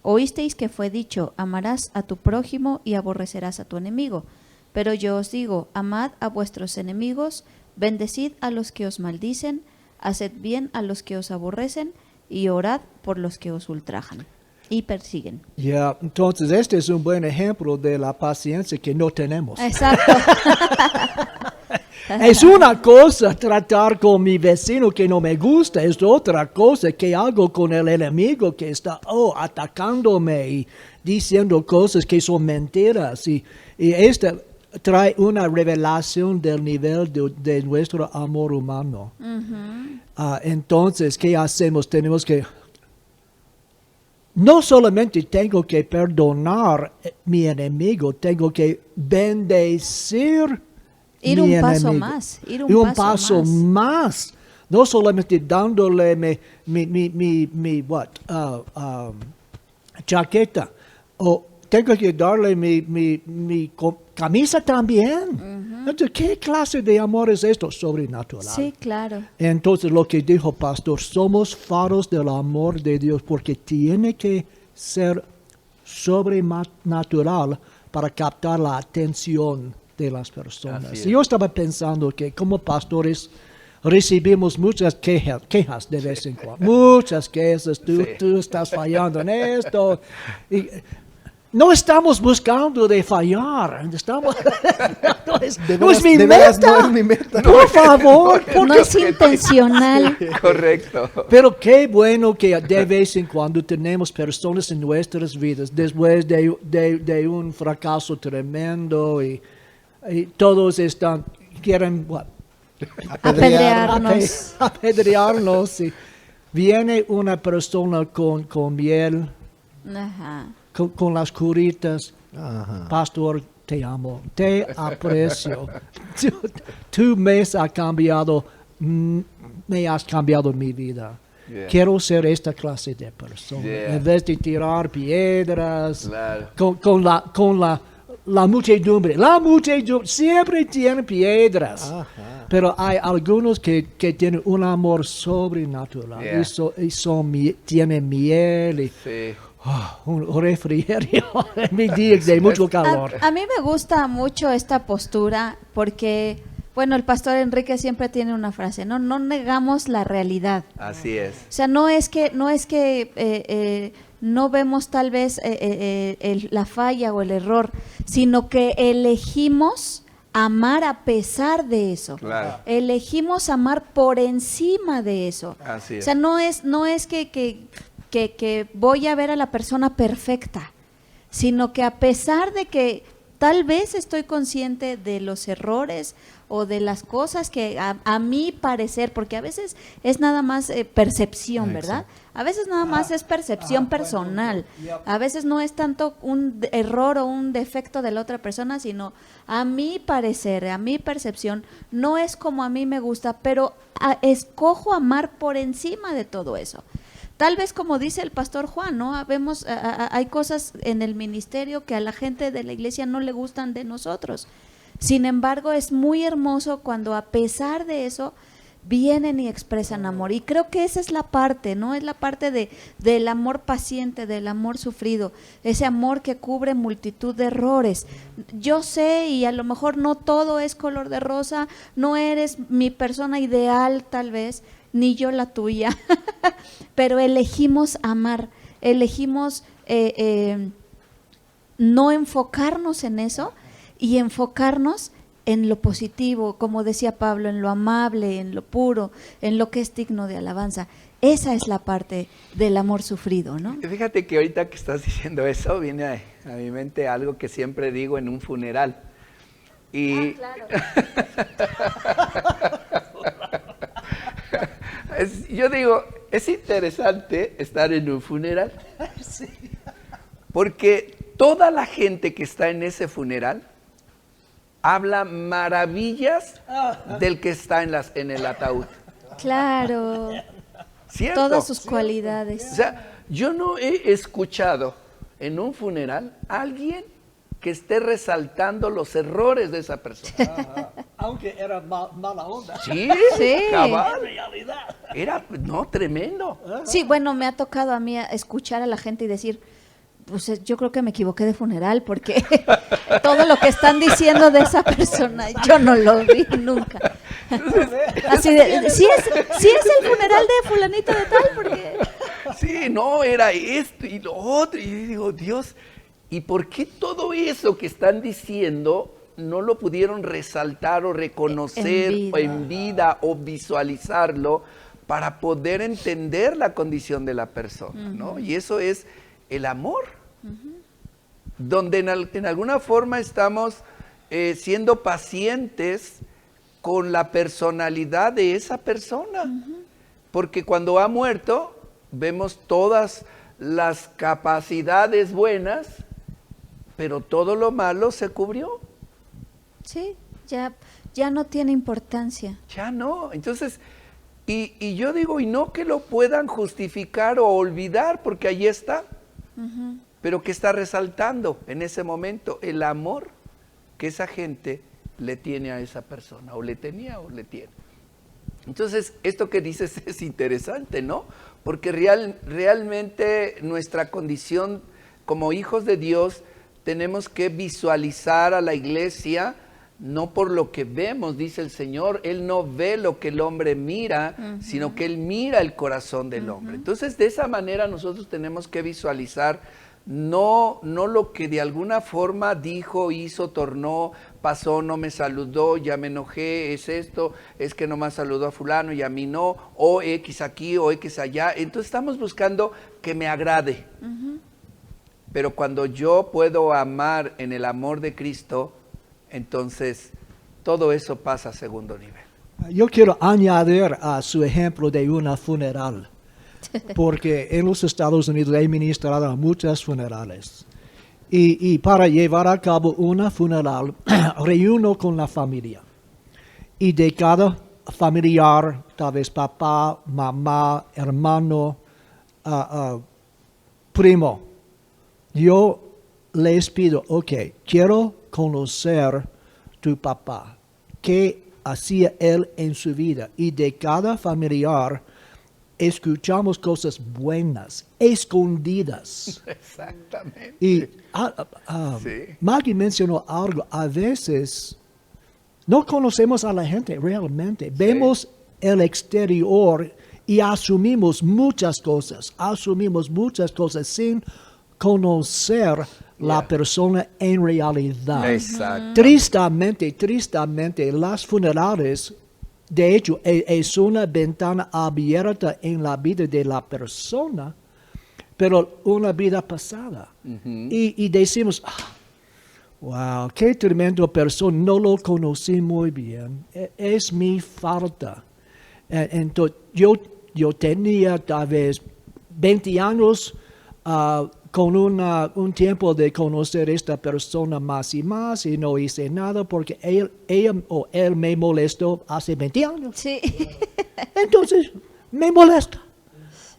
Oísteis que fue dicho, amarás a tu prójimo y aborrecerás a tu enemigo. Pero yo os digo, amad a vuestros enemigos, bendecid a los que os maldicen, haced bien a los que os aborrecen, y orad por los que os ultrajan y persiguen. Ya, entonces este es un buen ejemplo de la paciencia que no tenemos. Exacto. Es una cosa tratar con mi vecino que no me gusta, es otra cosa que hago con el enemigo que está atacándome y diciendo cosas que son mentiras. Y esta trae una revelación del nivel de nuestro amor humano. Entonces, ¿qué hacemos? Tenemos que... No solamente tengo que perdonar a mi enemigo, tengo que bendecir ir un paso más, ir un paso más. No solamente dándole mi chaqueta, o tengo que darle mi camisa también. Entonces, ¿qué clase de amor es esto? Sobrenatural. Sí, claro. Entonces, lo que dijo Pastor, somos faros del amor de Dios porque tiene que ser sobrenatural para captar la atención de las personas. Yo estaba pensando que como pastores recibimos muchas quejas de vez en cuando. Muchas quejas, tú estás fallando en esto. Y no estamos buscando de fallar. Estamos, no es mi meta. Por favor. No es intencional. Correcto. Pero qué bueno que de vez en cuando tenemos personas en nuestras vidas después de un fracaso tremendo y todos quieren apedrearnos. Y viene una persona con miel, con las curitas. Pastor, te amo, te aprecio. Tú me has cambiado mi vida. Quiero ser esta clase de persona. En vez de tirar piedras con la muchedumbre. La muchedumbre siempre tiene piedras. Pero hay algunos que tienen un amor sobrenatural. Y tienen miel y un refrigerio en mi día de mucho calor. A mí me gusta mucho esta postura porque, bueno, el pastor Enrique siempre tiene una frase, no negamos la realidad. Así es. O sea, no es que no vemos tal vez la falla o el error, sino que elegimos amar a pesar de eso. Claro. Elegimos amar por encima de eso. Así es. O sea, no es que voy a ver a la persona perfecta, sino que a pesar de que tal vez estoy consciente de los errores o de las cosas que a mi parecer, porque a veces es nada más percepción, ¿verdad? A veces nada más es percepción personal. A veces no es tanto un error o un defecto de la otra persona, sino a mi parecer, a mi percepción, no es como a mí me gusta, pero escojo amar por encima de todo eso. Tal vez como dice el pastor Juan, ¿no? Hay cosas en el ministerio que a la gente de la iglesia no le gustan de nosotros. Sin embargo, es muy hermoso cuando a pesar de eso vienen y expresan amor. Y creo que esa es la parte, ¿no? Es la parte del amor paciente, del amor sufrido, ese amor que cubre multitud de errores. Yo sé, y a lo mejor no todo es color de rosa, no eres mi persona ideal tal vez, ni yo la tuya, pero elegimos amar, elegimos no enfocarnos en eso y enfocarnos en lo positivo, como decía Pablo, en lo amable, en lo puro, en lo que es digno de alabanza. Esa es la parte del amor sufrido, ¿no? Fíjate que ahorita que estás diciendo eso, viene a mi mente algo que siempre digo en un funeral. Y claro. Yo digo, es interesante estar en un funeral, porque toda la gente que está en ese funeral habla maravillas del que está en el ataúd. Claro. ¿Cierto? Todas sus cualidades. O sea, yo no he escuchado en un funeral a alguien que esté resaltando los errores de esa persona. Aunque era mala onda. Sí, Sí. cabal. Realidad. Era, no, tremendo. Sí, bueno, me ha tocado a mí escuchar a la gente y decir, pues yo creo que me equivoqué de funeral porque todo lo que están diciendo de esa persona yo no lo vi nunca. Así de, sí es el funeral de fulanito de tal, porque Sí, no, era esto y lo otro. Y yo digo, Dios, ¿y por qué todo eso que están diciendo no lo pudieron resaltar o reconocer en vida o visualizarlo para poder entender la condición de la persona, ¿no? Y eso es el amor, donde en alguna forma estamos siendo pacientes con la personalidad de esa persona, porque cuando ha muerto vemos todas las capacidades buenas, pero todo lo malo se cubrió. sí, ya no tiene importancia. Ya no, entonces, y yo digo, y no que lo puedan justificar o olvidar, porque ahí está, pero que está resaltando en ese momento el amor que esa gente le tiene a esa persona, o le tenía o le tiene. Entonces, esto que dices es interesante, ¿no? Porque realmente nuestra condición como hijos de Dios, tenemos que visualizar a la iglesia, no por lo que vemos, dice el Señor. Él no ve lo que el hombre mira, sino que Él mira el corazón del hombre. Entonces, de esa manera nosotros tenemos que visualizar no lo que de alguna forma dijo, hizo, tornó, pasó, no me saludó, ya me enojé, es esto, es que no me saludó a fulano y a mí no, o X aquí o X allá. Entonces estamos buscando que me agrade. Pero cuando yo puedo amar en el amor de Cristo, entonces todo eso pasa a segundo nivel. Yo quiero añadir a su ejemplo de una funeral, porque en los Estados Unidos he ministrado a muchos funerales. Y para llevar a cabo una funeral, reúno con la familia. Y de cada familiar, tal vez papá, mamá, hermano, primo, yo les pido, ok, quiero conocer tu papá, qué hacía él en su vida. Y de cada familiar escuchamos cosas buenas, escondidas. Exactamente. Y Sí. Maggie mencionó algo, a veces no conocemos a la gente realmente, vemos el exterior y asumimos muchas cosas sin conocer la Yeah. persona en realidad. Exacto. Tristemente, las funerales, de hecho, es una ventana abierta en la vida de la persona, pero una vida pasada. Y decimos, wow, qué tremendo persona, no lo conocí muy bien, es mi falta. Entonces, yo tenía tal vez 20 años con un tiempo de conocer a esta persona más y no hice nada porque ella o él me molestó hace 20 años. Sí. Entonces, me molesta.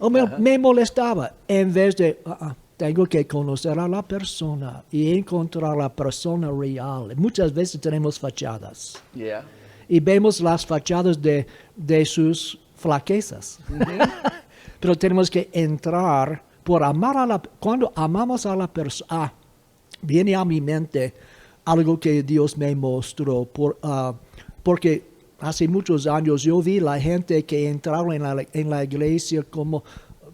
O me molestaba. En vez de, tengo que conocer a la persona y encontrar a la persona real. Muchas veces tenemos fachadas. Yeah. Y vemos las fachadas de sus flaquezas. Pero tenemos que entrar por amar cuando amamos a la persona. Viene a mi mente algo que Dios me mostró. Porque hace muchos años yo vi la gente que entraron en la iglesia como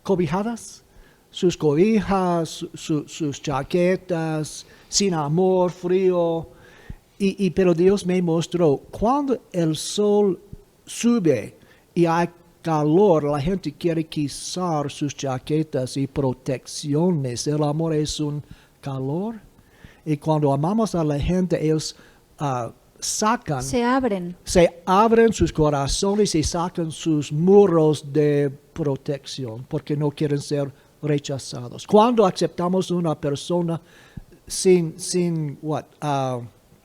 cobijadas. Sus cobijas, sus chaquetas, sin amor, frío. Pero Dios me mostró, cuando el sol sube y hay calor, la gente quiere quitar sus chaquetas y protecciones. El amor es un calor. Y cuando amamos a la gente, ellos se abren sus corazones y sacan sus muros de protección porque no quieren ser rechazados. Cuando aceptamos una persona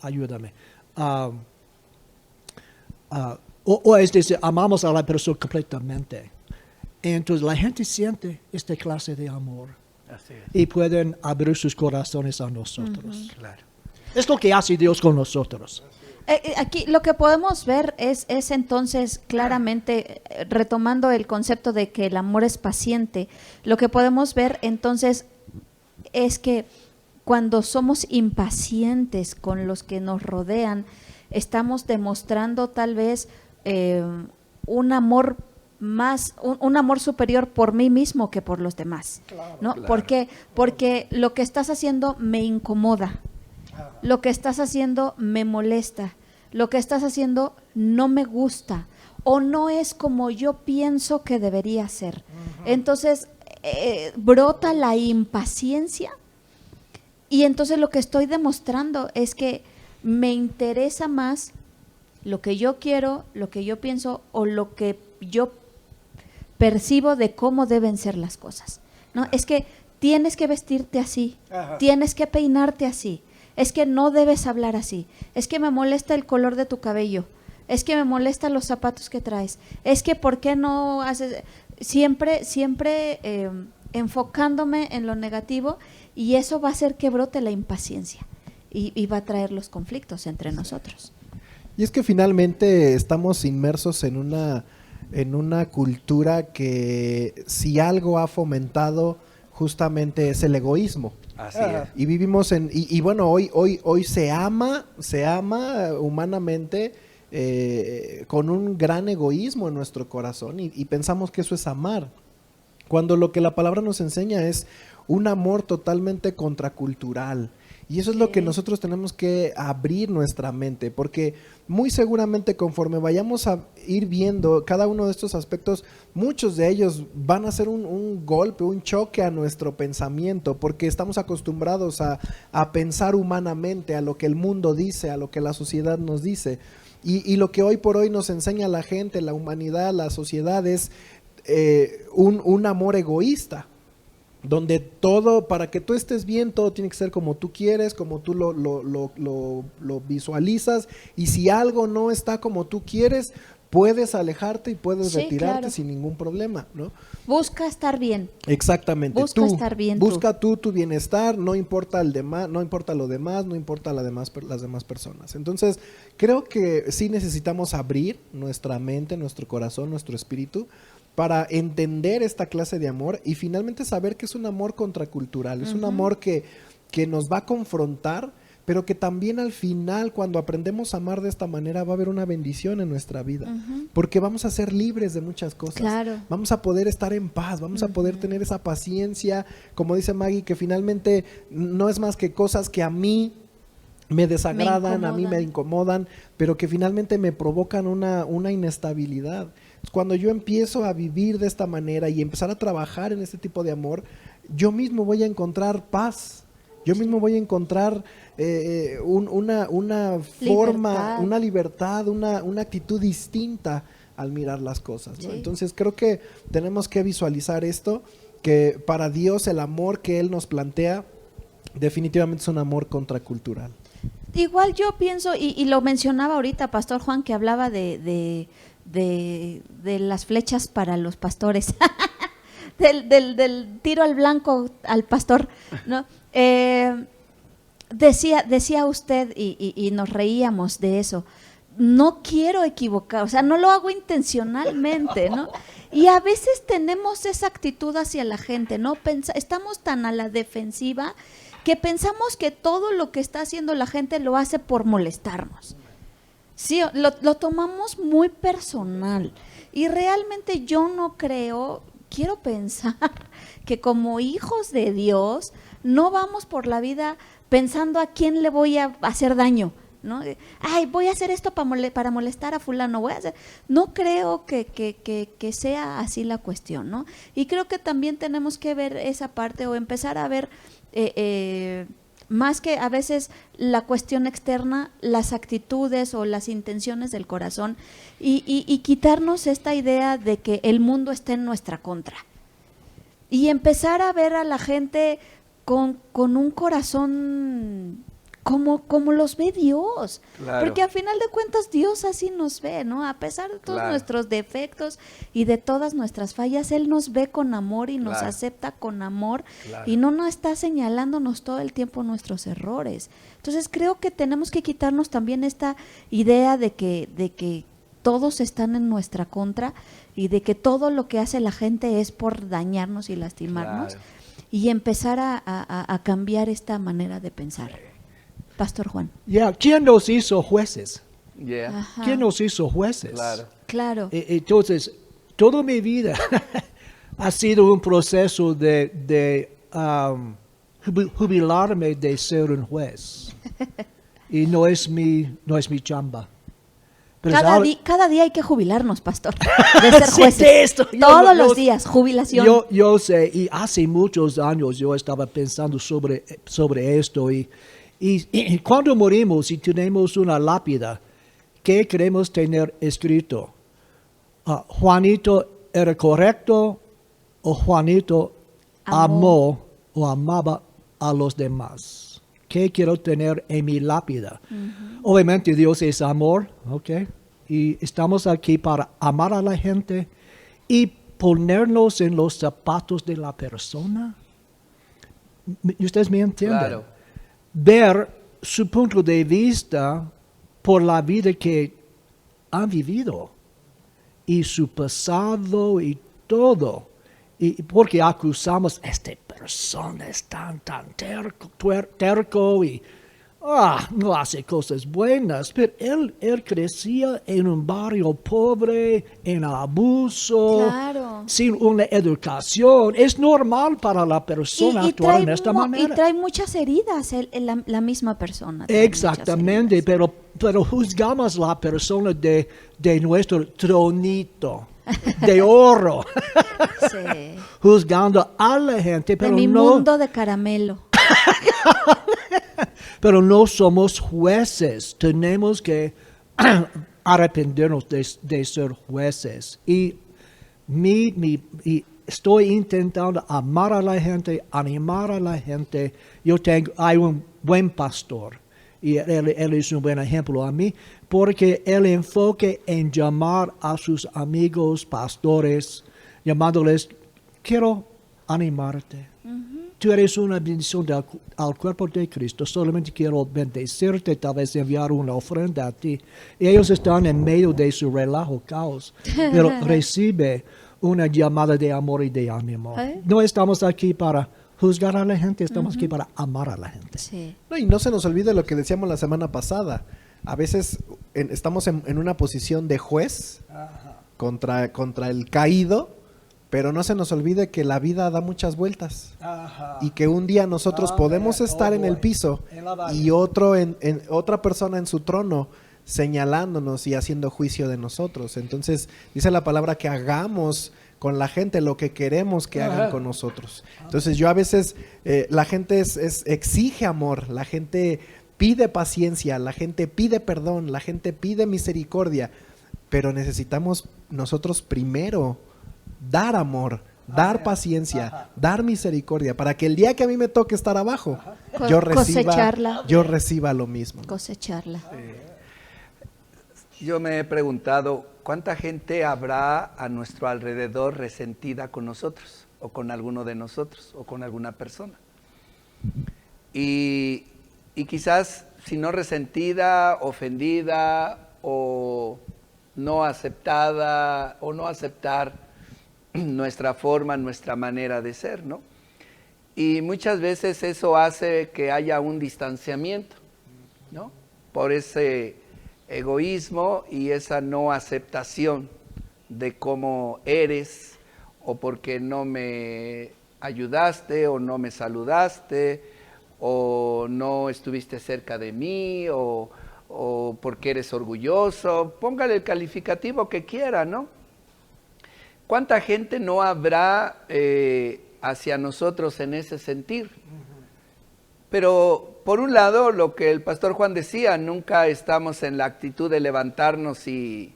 ayúdame. Es decir, amamos a la persona completamente. Entonces la gente siente esta clase de amor. Así es. Y pueden abrir sus corazones a nosotros. Claro. Es lo que hace Dios con nosotros. Aquí lo que podemos ver es entonces claramente, retomando el concepto de que el amor es paciente, lo que podemos ver entonces es que cuando somos impacientes con los que nos rodean, estamos demostrando tal vez un amor un amor superior por mí mismo que por los demás, ¿no? Claro. ¿Por qué? Porque lo que estás haciendo me incomoda, lo que estás haciendo me molesta, lo que estás haciendo no me gusta o no es como yo pienso que debería ser. Entonces brota la impaciencia y entonces lo que estoy demostrando es que me interesa más lo que yo quiero, lo que yo pienso o lo que yo percibo de cómo deben ser las cosas, ¿no? Es que tienes que vestirte así, tienes que peinarte así, es que no debes hablar así, es que me molesta el color de tu cabello, es que me molestan los zapatos que traes, es que ¿por qué no haces? Siempre enfocándome en lo negativo y eso va a hacer que brote la impaciencia y va a traer los conflictos entre nosotros. Y es que finalmente estamos inmersos en una cultura que si algo ha fomentado justamente es el egoísmo. Así es. Y vivimos y bueno, hoy se ama humanamente con un gran egoísmo en nuestro corazón y pensamos que eso es amar. Cuando lo que la palabra nos enseña es un amor totalmente contracultural. Y eso es lo que nosotros tenemos que abrir nuestra mente, porque muy seguramente conforme vayamos a ir viendo cada uno de estos aspectos, muchos de ellos van a ser un golpe, un choque a nuestro pensamiento, porque estamos acostumbrados a pensar humanamente, a lo que el mundo dice, a lo que la sociedad nos dice. Y lo que hoy por hoy nos enseña la gente, la humanidad, la sociedad es un amor egoísta. Donde todo, para que tú estés bien, todo tiene que ser como tú quieres, como tú lo visualizas, y si algo no está como tú quieres, puedes alejarte y puedes retirarte, claro, sin ningún problema, ¿no? Busca estar bien. Exactamente. Busca estar bien. Busca tú tu bienestar, no importa el demás, no importa lo demás, no importa las demás personas. Entonces, creo que sí necesitamos abrir nuestra mente, nuestro corazón, nuestro espíritu, para entender esta clase de amor y finalmente saber que es un amor contracultural, es un amor que nos va a confrontar, pero que también al final, cuando aprendemos a amar de esta manera, va a haber una bendición en nuestra vida, porque vamos a ser libres de muchas cosas. Claro. Vamos a poder estar en paz, vamos a poder tener esa paciencia, como dice Maggie, que finalmente no es más que cosas que a mí me desagradan, a mí me incomodan, pero que finalmente me provocan una inestabilidad. Cuando yo empiezo a vivir de esta manera y empezar a trabajar en este tipo de amor, yo mismo voy a encontrar paz. Yo mismo voy a encontrar una forma, una libertad, una actitud distinta al mirar las cosas, ¿no? Entonces creo que tenemos que visualizar esto, que para Dios el amor que Él nos plantea definitivamente es un amor contracultural. Igual yo pienso, y lo mencionaba ahorita Pastor Juan, que hablaba de las flechas para los pastores, del tiro al blanco al pastor, ¿no? Decía usted, y nos reíamos de eso, no quiero equivocar, o sea, no lo hago intencionalmente, ¿no? Y a veces tenemos esa actitud hacia la gente, ¿no? Estamos tan a la defensiva que pensamos que todo lo que está haciendo la gente lo hace por molestarnos. Sí, lo tomamos muy personal, y realmente yo no quiero pensar que como hijos de Dios no vamos por la vida pensando a quién le voy a hacer daño, ¿no? Ay, voy a hacer esto para molestar a fulano, no creo que sea así la cuestión, ¿no? Y creo que también tenemos que ver esa parte, o empezar a ver más que a veces la cuestión externa, las actitudes o las intenciones del corazón, y quitarnos esta idea de que el mundo está en nuestra contra, y empezar a ver a la gente con un corazón como los ve Dios, claro. Porque al final de cuentas Dios así nos ve, ¿no? A pesar de todos nuestros defectos y de todas nuestras fallas, Él nos ve con amor y nos acepta con amor, y no nos está señalándonos todo el tiempo nuestros errores. Entonces creo que tenemos que quitarnos también esta idea de que todos están en nuestra contra, y de que todo lo que hace la gente es por dañarnos y lastimarnos, y empezar a cambiar esta manera de pensar. Pastor Juan. ¿Quién nos hizo jueces? Ajá. ¿Quién nos hizo jueces? Claro. Entonces, toda mi vida ha sido un proceso de jubilarme de ser un juez. Y no es mi chamba. Pero cada día hay que jubilarnos, pastor, de ser jueces. Todos los días, jubilación. Yo sé, y hace muchos años yo estaba pensando sobre esto, y cuando morimos y tenemos una lápida, ¿qué queremos tener escrito? ¿Juanito era correcto, o Juanito amó o amaba a los demás? ¿Qué quiero tener en mi lápida? Obviamente Dios es amor, ¿ok? Y estamos aquí para amar a la gente y ponernos en los zapatos de la persona. ¿Ustedes me entienden? Claro. Ver su punto de vista por la vida que han vivido, y su pasado y todo. Y porque acusamos, esta persona es tan terco y no hace cosas buenas, pero él crecía en un barrio pobre, en abuso, sin una educación. Es normal para la persona actuar de esta manera. Y trae muchas heridas la misma persona. Exactamente, pero juzgamos a la persona de nuestro tronito de oro. Sí. Juzgando a la gente, pero de mi mundo de caramelo. Pero no somos jueces. Tenemos que arrepentirnos de ser jueces. Y estoy intentando amar a la gente, animar a la gente. Hay un buen pastor, y él es un buen ejemplo a mí, porque el enfoque en llamar a sus amigos pastores, llamándoles, quiero animarte. Tú eres una bendición al cuerpo de Cristo. Solamente quiero bendecirte, tal vez enviar una ofrenda a ti. Y ellos están en medio de su relajo, caos. Pero recibe una llamada de amor y de ánimo. No estamos aquí para juzgar a la gente, estamos aquí para amar a la gente. Sí. No, y no se nos olvide lo que decíamos la semana pasada. A veces estamos en una posición de juez contra el caído, pero no se nos olvide que la vida da muchas vueltas. Y que un día nosotros podemos estar en el piso y otra persona en su trono señalándonos y haciendo juicio de nosotros. Entonces dice la palabra que hagamos con la gente lo que queremos que hagan con nosotros. Entonces yo a veces, la gente exige amor, la gente pide paciencia, la gente pide perdón, la gente pide misericordia, pero necesitamos nosotros primero dar amor, dar paciencia, dar misericordia, para que el día que a mí me toque estar abajo, yo reciba lo mismo. Cosecharla. Yo me he preguntado, ¿cuánta gente habrá a nuestro alrededor resentida con nosotros? O con alguno de nosotros, o con alguna persona. Y quizás, si no resentida, ofendida, o no aceptada, o no aceptar nuestra forma, nuestra manera de ser, ¿no? Y muchas veces eso hace que haya un distanciamiento, ¿no? Por ese egoísmo y esa no aceptación de cómo eres, o porque no me ayudaste, o no me saludaste, o no estuviste cerca de mí, o porque eres orgulloso. Póngale el calificativo que quiera, ¿no? ¿Cuánta gente no habrá hacia nosotros en ese sentir? Pero por un lado, lo que el pastor Juan decía, nunca estamos en la actitud de levantarnos y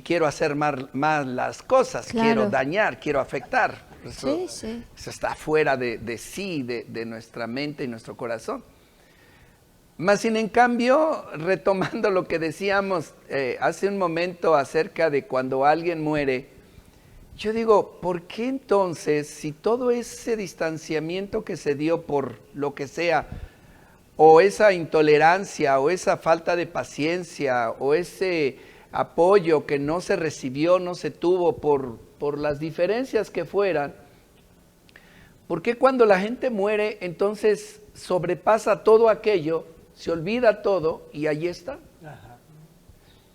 quiero hacer más las cosas, claro. Quiero dañar, quiero afectar. Eso está fuera de sí, de nuestra mente y nuestro corazón. Más sin en cambio, retomando lo que decíamos hace un momento acerca de cuando alguien muere, yo digo, ¿por qué entonces, si todo ese distanciamiento que se dio por lo que sea, o esa intolerancia, o esa falta de paciencia, o ese apoyo que no se recibió, no se tuvo por las diferencias que fueran, ¿por qué cuando la gente muere entonces sobrepasa todo aquello, se olvida todo y ahí está?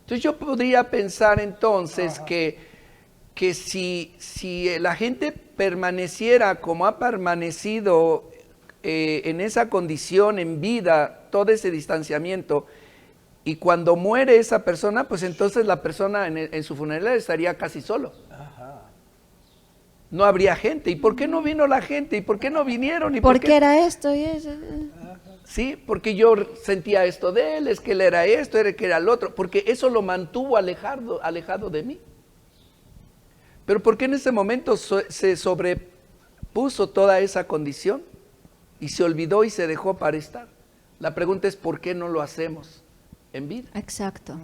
Entonces yo podría pensar entonces que si la gente permaneciera como ha permanecido en esa condición, en vida, todo ese distanciamiento, y cuando muere esa persona, pues entonces la persona en su funeral estaría casi solo. No habría gente. ¿Y por qué no vino la gente? ¿Y por qué no vinieron? ¿Y ¿Por qué era esto y eso? Sí, porque yo sentía esto de él, es que él era esto, era que era el otro, porque eso lo mantuvo alejado de mí. Pero ¿por qué en ese momento se sobrepuso toda esa condición y se olvidó y se dejó para estar? La pregunta es ¿por qué no lo hacemos en vida? Exacto.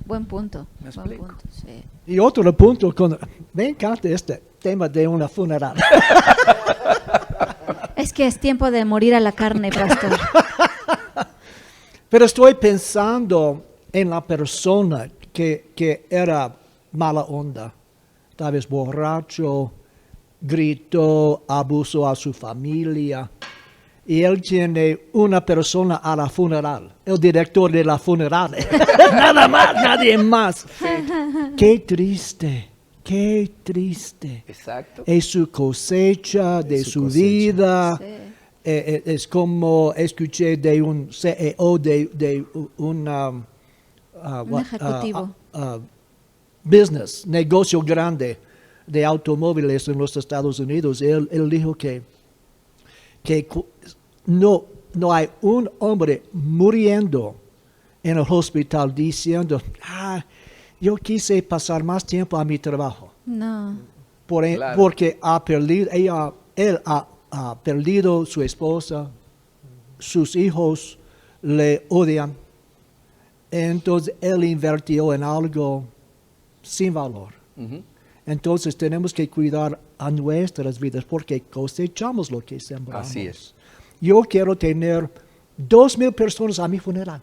Buen punto. ¿Me explico? Sí. Y otro punto, me encanta este tema de una funeral. Es que es tiempo de morir a la carne, pastor. Pero estoy pensando en la persona que era mala onda, tal vez borracho, gritó, abusó a su familia, y él tiene una persona a la funeral, el director de la funeral, nada más, nadie más. Sí. Qué triste. Exacto. Es su cosecha de su vida. Sí. Es como escuché de un CEO de un ejecutivo. Business, negocio grande de automóviles en los Estados Unidos. Él dijo que no hay un hombre muriendo en el hospital diciendo, yo quise pasar más tiempo a mi trabajo. No. Claro. Porque él ha perdido su esposa, sus hijos le odian. Entonces él invirtió en algo sin valor. Entonces tenemos que cuidar a nuestras vidas porque cosechamos lo que sembramos. Así es. Yo quiero tener 2,000 personas a mi funeral.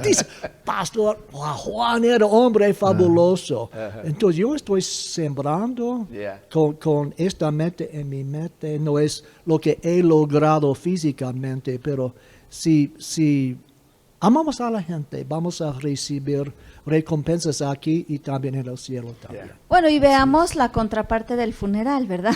Dice, pastor, Juan era hombre fabuloso. Entonces yo estoy sembrando con esta mente en mi mente. No es lo que he logrado físicamente, pero si amamos a la gente, vamos a recibir recompensas aquí y también en el cielo también. Bueno, y veamos la contraparte del funeral, ¿verdad?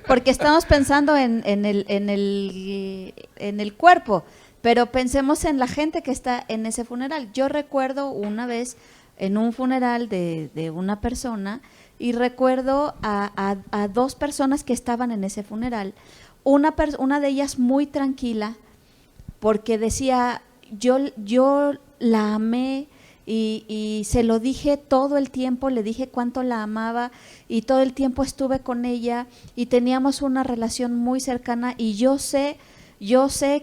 Porque estamos pensando en el cuerpo, pero pensemos en la gente que está en ese funeral. Yo recuerdo una vez en un funeral de una persona y recuerdo a dos personas que estaban en ese funeral. Una de ellas muy tranquila porque decía, yo la amé, y se lo dije todo el tiempo, le dije cuánto la amaba y todo el tiempo estuve con ella y teníamos una relación muy cercana y yo sé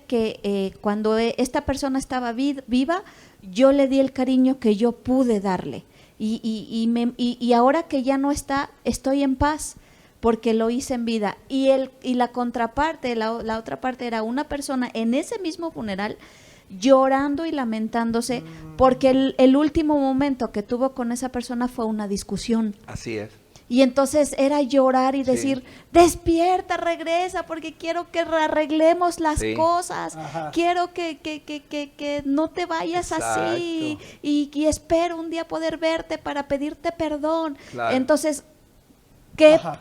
que cuando esta persona estaba viva, yo le di el cariño que yo pude darle y ahora que ya no está, estoy en paz porque lo hice en vida. Y la contraparte, la otra parte era una persona en ese mismo funeral llorando y lamentándose porque el último momento que tuvo con esa persona fue una discusión. Así es. Y entonces era llorar y decir, despierta, regresa, porque quiero que arreglemos las cosas. Ajá. Quiero que no te vayas así y espero un día poder verte para pedirte perdón. Claro. Entonces,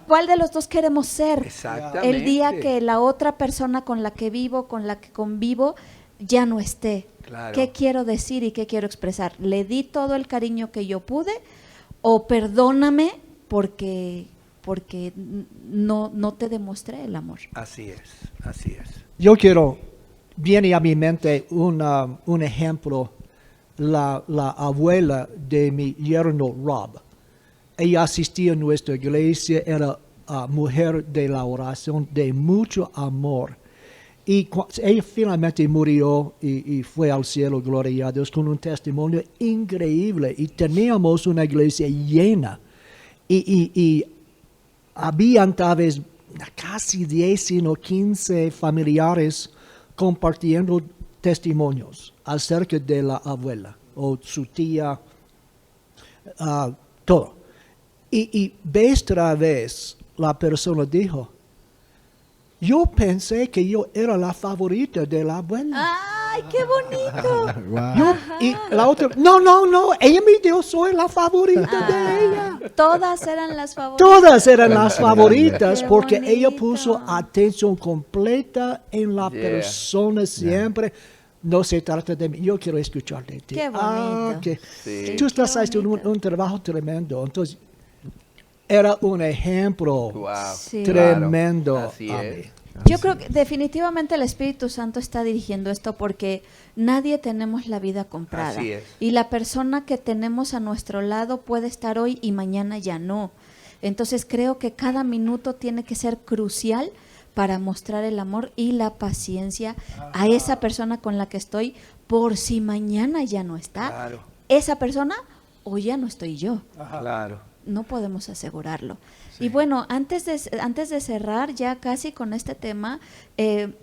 ¿cuál de los dos queremos ser? Exactamente. El día que la otra persona con la que vivo, con la que convivo, ya no esté. Claro. ¿Qué quiero decir y qué quiero expresar? ¿Le di todo el cariño que yo pude? ¿O perdóname porque no te demostré el amor? Así es. Yo viene a mi mente un ejemplo, la abuela de mi yerno Rob. Ella asistía a nuestra iglesia, era mujer de la oración, de mucho amor. Y ella finalmente murió y fue al cielo, gloria a Dios, con un testimonio increíble. Y teníamos una iglesia llena. Y habían tal vez casi 10 o 15 familiares compartiendo testimonios acerca de la abuela o su tía, todo. Y vez tras vez la persona dijo, yo pensé que yo era la favorita de la abuela. ¡Ay, qué bonito! Wow. Y la otra, no, ella me dijo, soy la favorita de ella. Todas eran las favoritas. Todas eran las favoritas porque bonito. ella puso atención completa en la persona siempre. No se trata de mí, yo quiero escuchar de ti. Qué bonito. Tú estás haciendo un trabajo tremendo. Entonces, era un ejemplo tremendo. Claro. Así es. Yo creo que definitivamente el Espíritu Santo está dirigiendo esto porque nadie tenemos la vida comprada. Así es. Y la persona que tenemos a nuestro lado puede estar hoy y mañana ya no. Entonces creo que cada minuto tiene que ser crucial para mostrar el amor y la paciencia a esa persona con la que estoy por si mañana ya no está. Esa persona o ya no estoy yo. Claro. No podemos asegurarlo. Y bueno, antes de cerrar ya casi con este tema,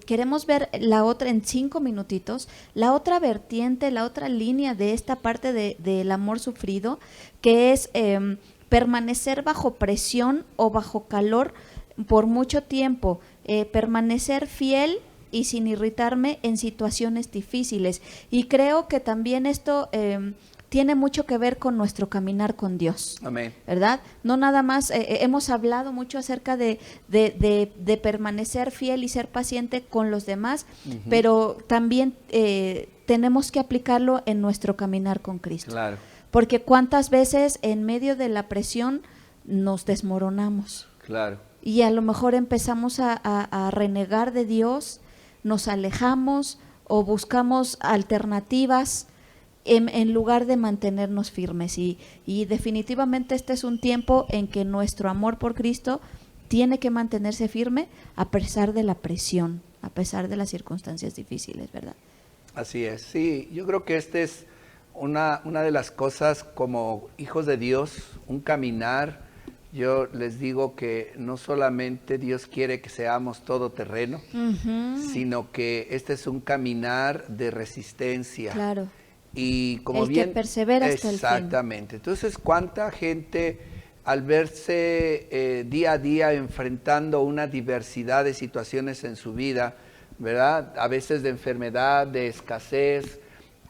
queremos ver la otra en 5 minutitos, la otra vertiente, la otra línea de esta parte del amor sufrido, que es permanecer bajo presión o bajo calor por mucho tiempo, permanecer fiel y sin irritarme en situaciones difíciles. Y creo que también esto tiene mucho que ver con nuestro caminar con Dios. Amén. ¿Verdad? No nada más, hemos hablado mucho acerca de permanecer fiel y ser paciente con los demás, pero también tenemos que aplicarlo en nuestro caminar con Cristo. Claro. Porque cuántas veces en medio de la presión nos desmoronamos. Claro. Y a lo mejor empezamos a renegar de Dios, nos alejamos o buscamos alternativas en lugar de mantenernos firmes. Y definitivamente este es un tiempo en que nuestro amor por Cristo tiene que mantenerse firme a pesar de la presión, a pesar de las circunstancias difíciles, ¿verdad? Así es, sí, yo creo que este es una de las cosas como hijos de Dios, un caminar yo les digo que no solamente Dios quiere que seamos todoterreno, sino que este es un caminar de resistencia. Claro. Y como el bien, que persevera hasta el fin. exactamente. Entonces, ¿cuánta gente al verse día a día enfrentando una diversidad de situaciones en su vida, ¿verdad? A veces de enfermedad, de escasez,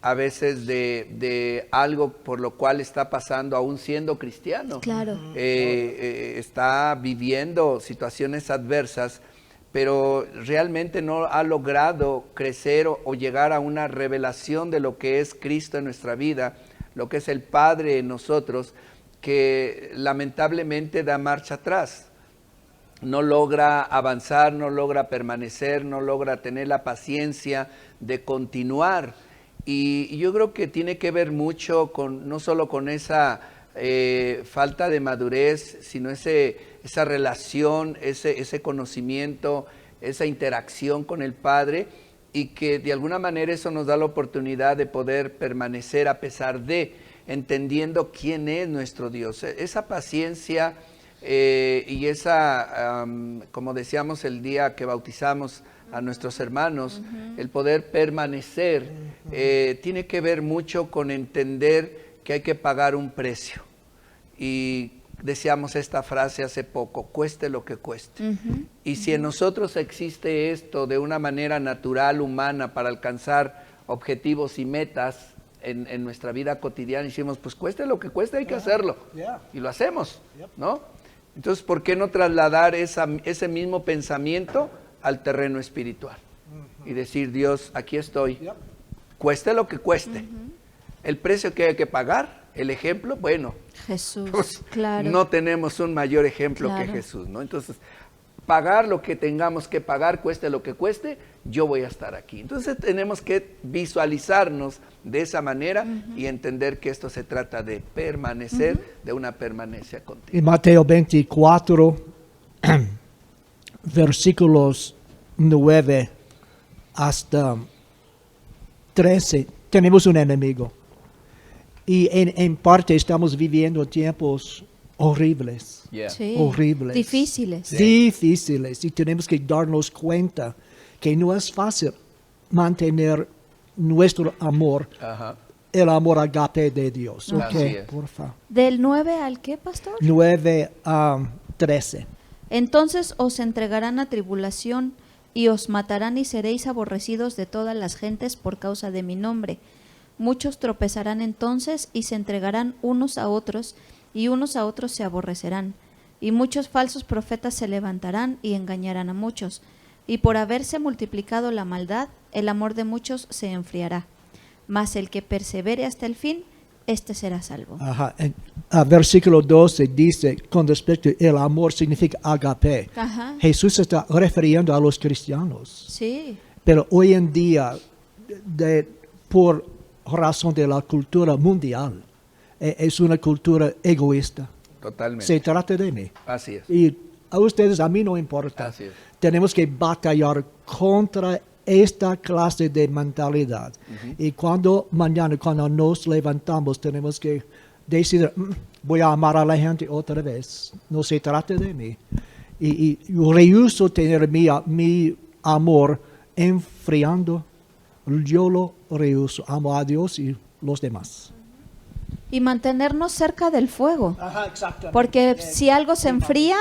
a veces de algo por lo cual está pasando aún siendo cristiano. Claro. Está viviendo situaciones adversas, pero realmente no ha logrado crecer o llegar a una revelación de lo que es Cristo en nuestra vida, lo que es el Padre en nosotros, que lamentablemente da marcha atrás. No logra avanzar, no logra permanecer, no logra tener la paciencia de continuar. Y yo creo que tiene que ver mucho con, no solo con esa falta de madurez, sino esa relación, ese conocimiento, esa interacción con el Padre, y que de alguna manera eso nos da la oportunidad de poder permanecer a pesar de, entendiendo quién es nuestro Dios. Esa paciencia y esa, como decíamos el día que bautizamos a nuestros hermanos, el poder permanecer, tiene que ver mucho con entender que hay que pagar un precio. Y decíamos esta frase hace poco, cueste lo que cueste. Y si en nosotros existe esto de una manera natural, humana, para alcanzar objetivos y metas en nuestra vida cotidiana, decimos, pues cueste lo que cueste, hay que hacerlo. Y lo hacemos, ¿no? Entonces, ¿por qué no trasladar ese mismo pensamiento al terreno espiritual? Y decir, Dios, aquí estoy, cueste lo que cueste. El precio que hay que pagar, el ejemplo, bueno, Jesús, pues, claro. no tenemos un mayor ejemplo que Jesús, ¿no? Entonces, pagar lo que tengamos que pagar, cueste lo que cueste, yo voy a estar aquí. Entonces tenemos que visualizarnos de esa manera y entender que esto se trata de permanecer, de una permanencia continua. En Mateo 24, versículos 9 hasta 13, tenemos un enemigo. Y en parte estamos viviendo tiempos horribles. Sí. Horribles. Difíciles. Sí. Difíciles. Y tenemos que darnos cuenta que no es fácil mantener nuestro amor, el amor agape de Dios. Así es. Por favor. ¿Del 9 al qué, pastor? 9 a 13. Entonces os entregarán a tribulación y os matarán y seréis aborrecidos de todas las gentes por causa de mi nombre. Muchos tropezarán entonces y se entregarán unos a otros, y unos a otros se aborrecerán. Y muchos falsos profetas se levantarán y engañarán a muchos. Y por haberse multiplicado la maldad, el amor de muchos se enfriará. Mas el que persevere hasta el fin, éste será salvo. Ajá. Versículo 12 dice, con respecto el amor significa agape. Ajá. Jesús está refiriendo a los cristianos. Sí. Pero hoy en día, por razón de la cultura mundial, es una cultura egoísta. Totalmente. Se trata de mí. Así es. Y a ustedes, a mí no importa. Así es. Tenemos que batallar contra esta clase de mentalidad. Y mañana, cuando nos levantamos, tenemos que decidir, voy a amar a la gente otra vez. No se trata de mí. Y rehúso tener mi amor enfriando. Yo lo rehúso. Amo a Dios y los demás. Y mantenernos cerca del fuego. Ajá, exactamente. Porque si algo se enfría,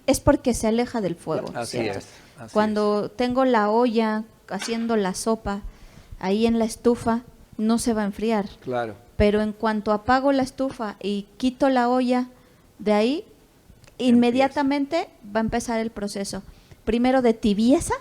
es porque se aleja del fuego. Así ¿cierto? es. Así Cuando tengo la olla haciendo la sopa ahí en la estufa, no se va a enfriar. es. Claro. Pero en cuanto apago la estufa y quito la olla de ahí, inmediatamente va a empezar el proceso. Primero de tibieza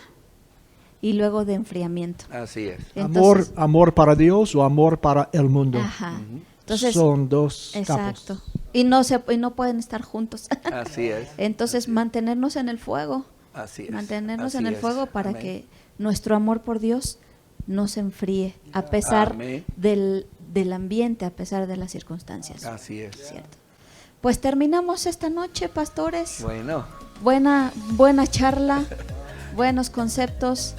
y luego de enfriamiento. Así es. Entonces, Amor para Dios o amor para el mundo. ajá. Entonces, son dos exacto. capos. Y no pueden estar juntos. Así es. Entonces, mantenernos en el fuego. Así es. Mantenernos Así en el es. fuego para Amén. que nuestro amor por Dios no se enfríe, a pesar Amén. del ambiente, a pesar de las circunstancias. Así es. ¿Cierto? Pues terminamos esta noche, pastores. Bueno, Buena charla, buenos conceptos,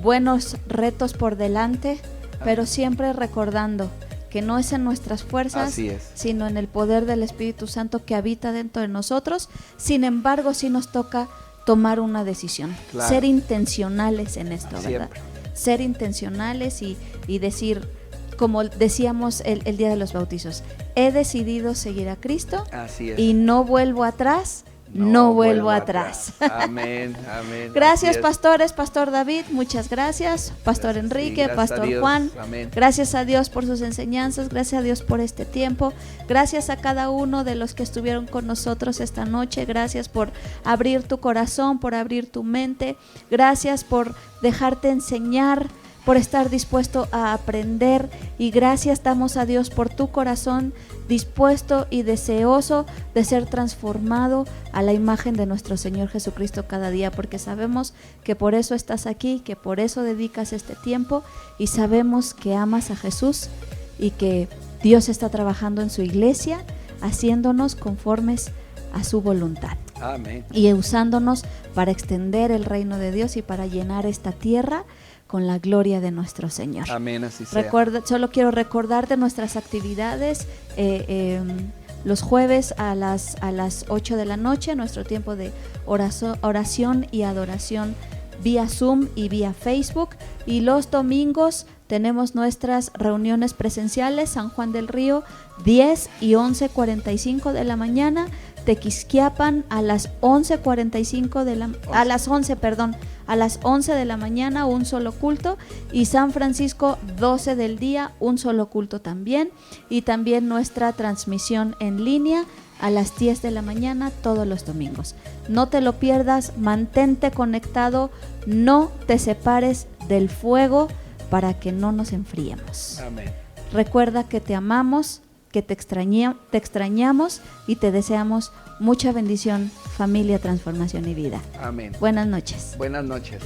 buenos retos por delante, pero siempre recordando que no es en nuestras fuerzas, Así es. sino en el poder del Espíritu Santo que habita dentro de nosotros. Sin embargo, sí nos toca tomar una decisión, Claro. ser intencionales en esto, ¿verdad? Siempre. Ser intencionales y decir, como decíamos el día de los bautizos, he decidido seguir a Cristo Así es. y no vuelvo atrás, no vuelvo atrás. Amén, amén. Gracias, Así es. pastores, Pastor David, muchas gracias, Pastor Gracias, Enrique, sí, gracias a Pastor Dios. Juan, Amén. gracias a Dios por sus enseñanzas, gracias a Dios por este tiempo, gracias a cada uno de los que estuvieron con nosotros esta noche, gracias por abrir tu corazón, por abrir tu mente, gracias por dejarte enseñar, por estar dispuesto a aprender, y gracias damos a Dios por tu corazón dispuesto y deseoso de ser transformado a la imagen de nuestro Señor Jesucristo cada día, porque sabemos que por eso estás aquí, que por eso dedicas este tiempo, y sabemos que amas a Jesús y que Dios está trabajando en su iglesia, haciéndonos conformes a su voluntad Amén. y usándonos para extender el reino de Dios y para llenar esta tierra con la gloria de nuestro Señor. Amén, así sea. Solo quiero recordarte nuestras actividades. Los jueves a las 8 de la noche, nuestro tiempo de oración y adoración vía Zoom y vía Facebook. Y los domingos tenemos nuestras reuniones presenciales, San Juan del Río, 10 y 11:45 de la mañana. Tequisquiapan a las 11:45 a las 11 de la mañana, un solo culto, y San Francisco 12 del día, un solo culto también, y también nuestra transmisión en línea a las 10 de la mañana todos los domingos. No te lo pierdas, mantente conectado, no te separes del fuego para que no nos enfriemos. Amén. Recuerda que te amamos, que te extrañamos y te deseamos mucha bendición, familia, transformación y vida. Amén. Buenas noches. Buenas noches.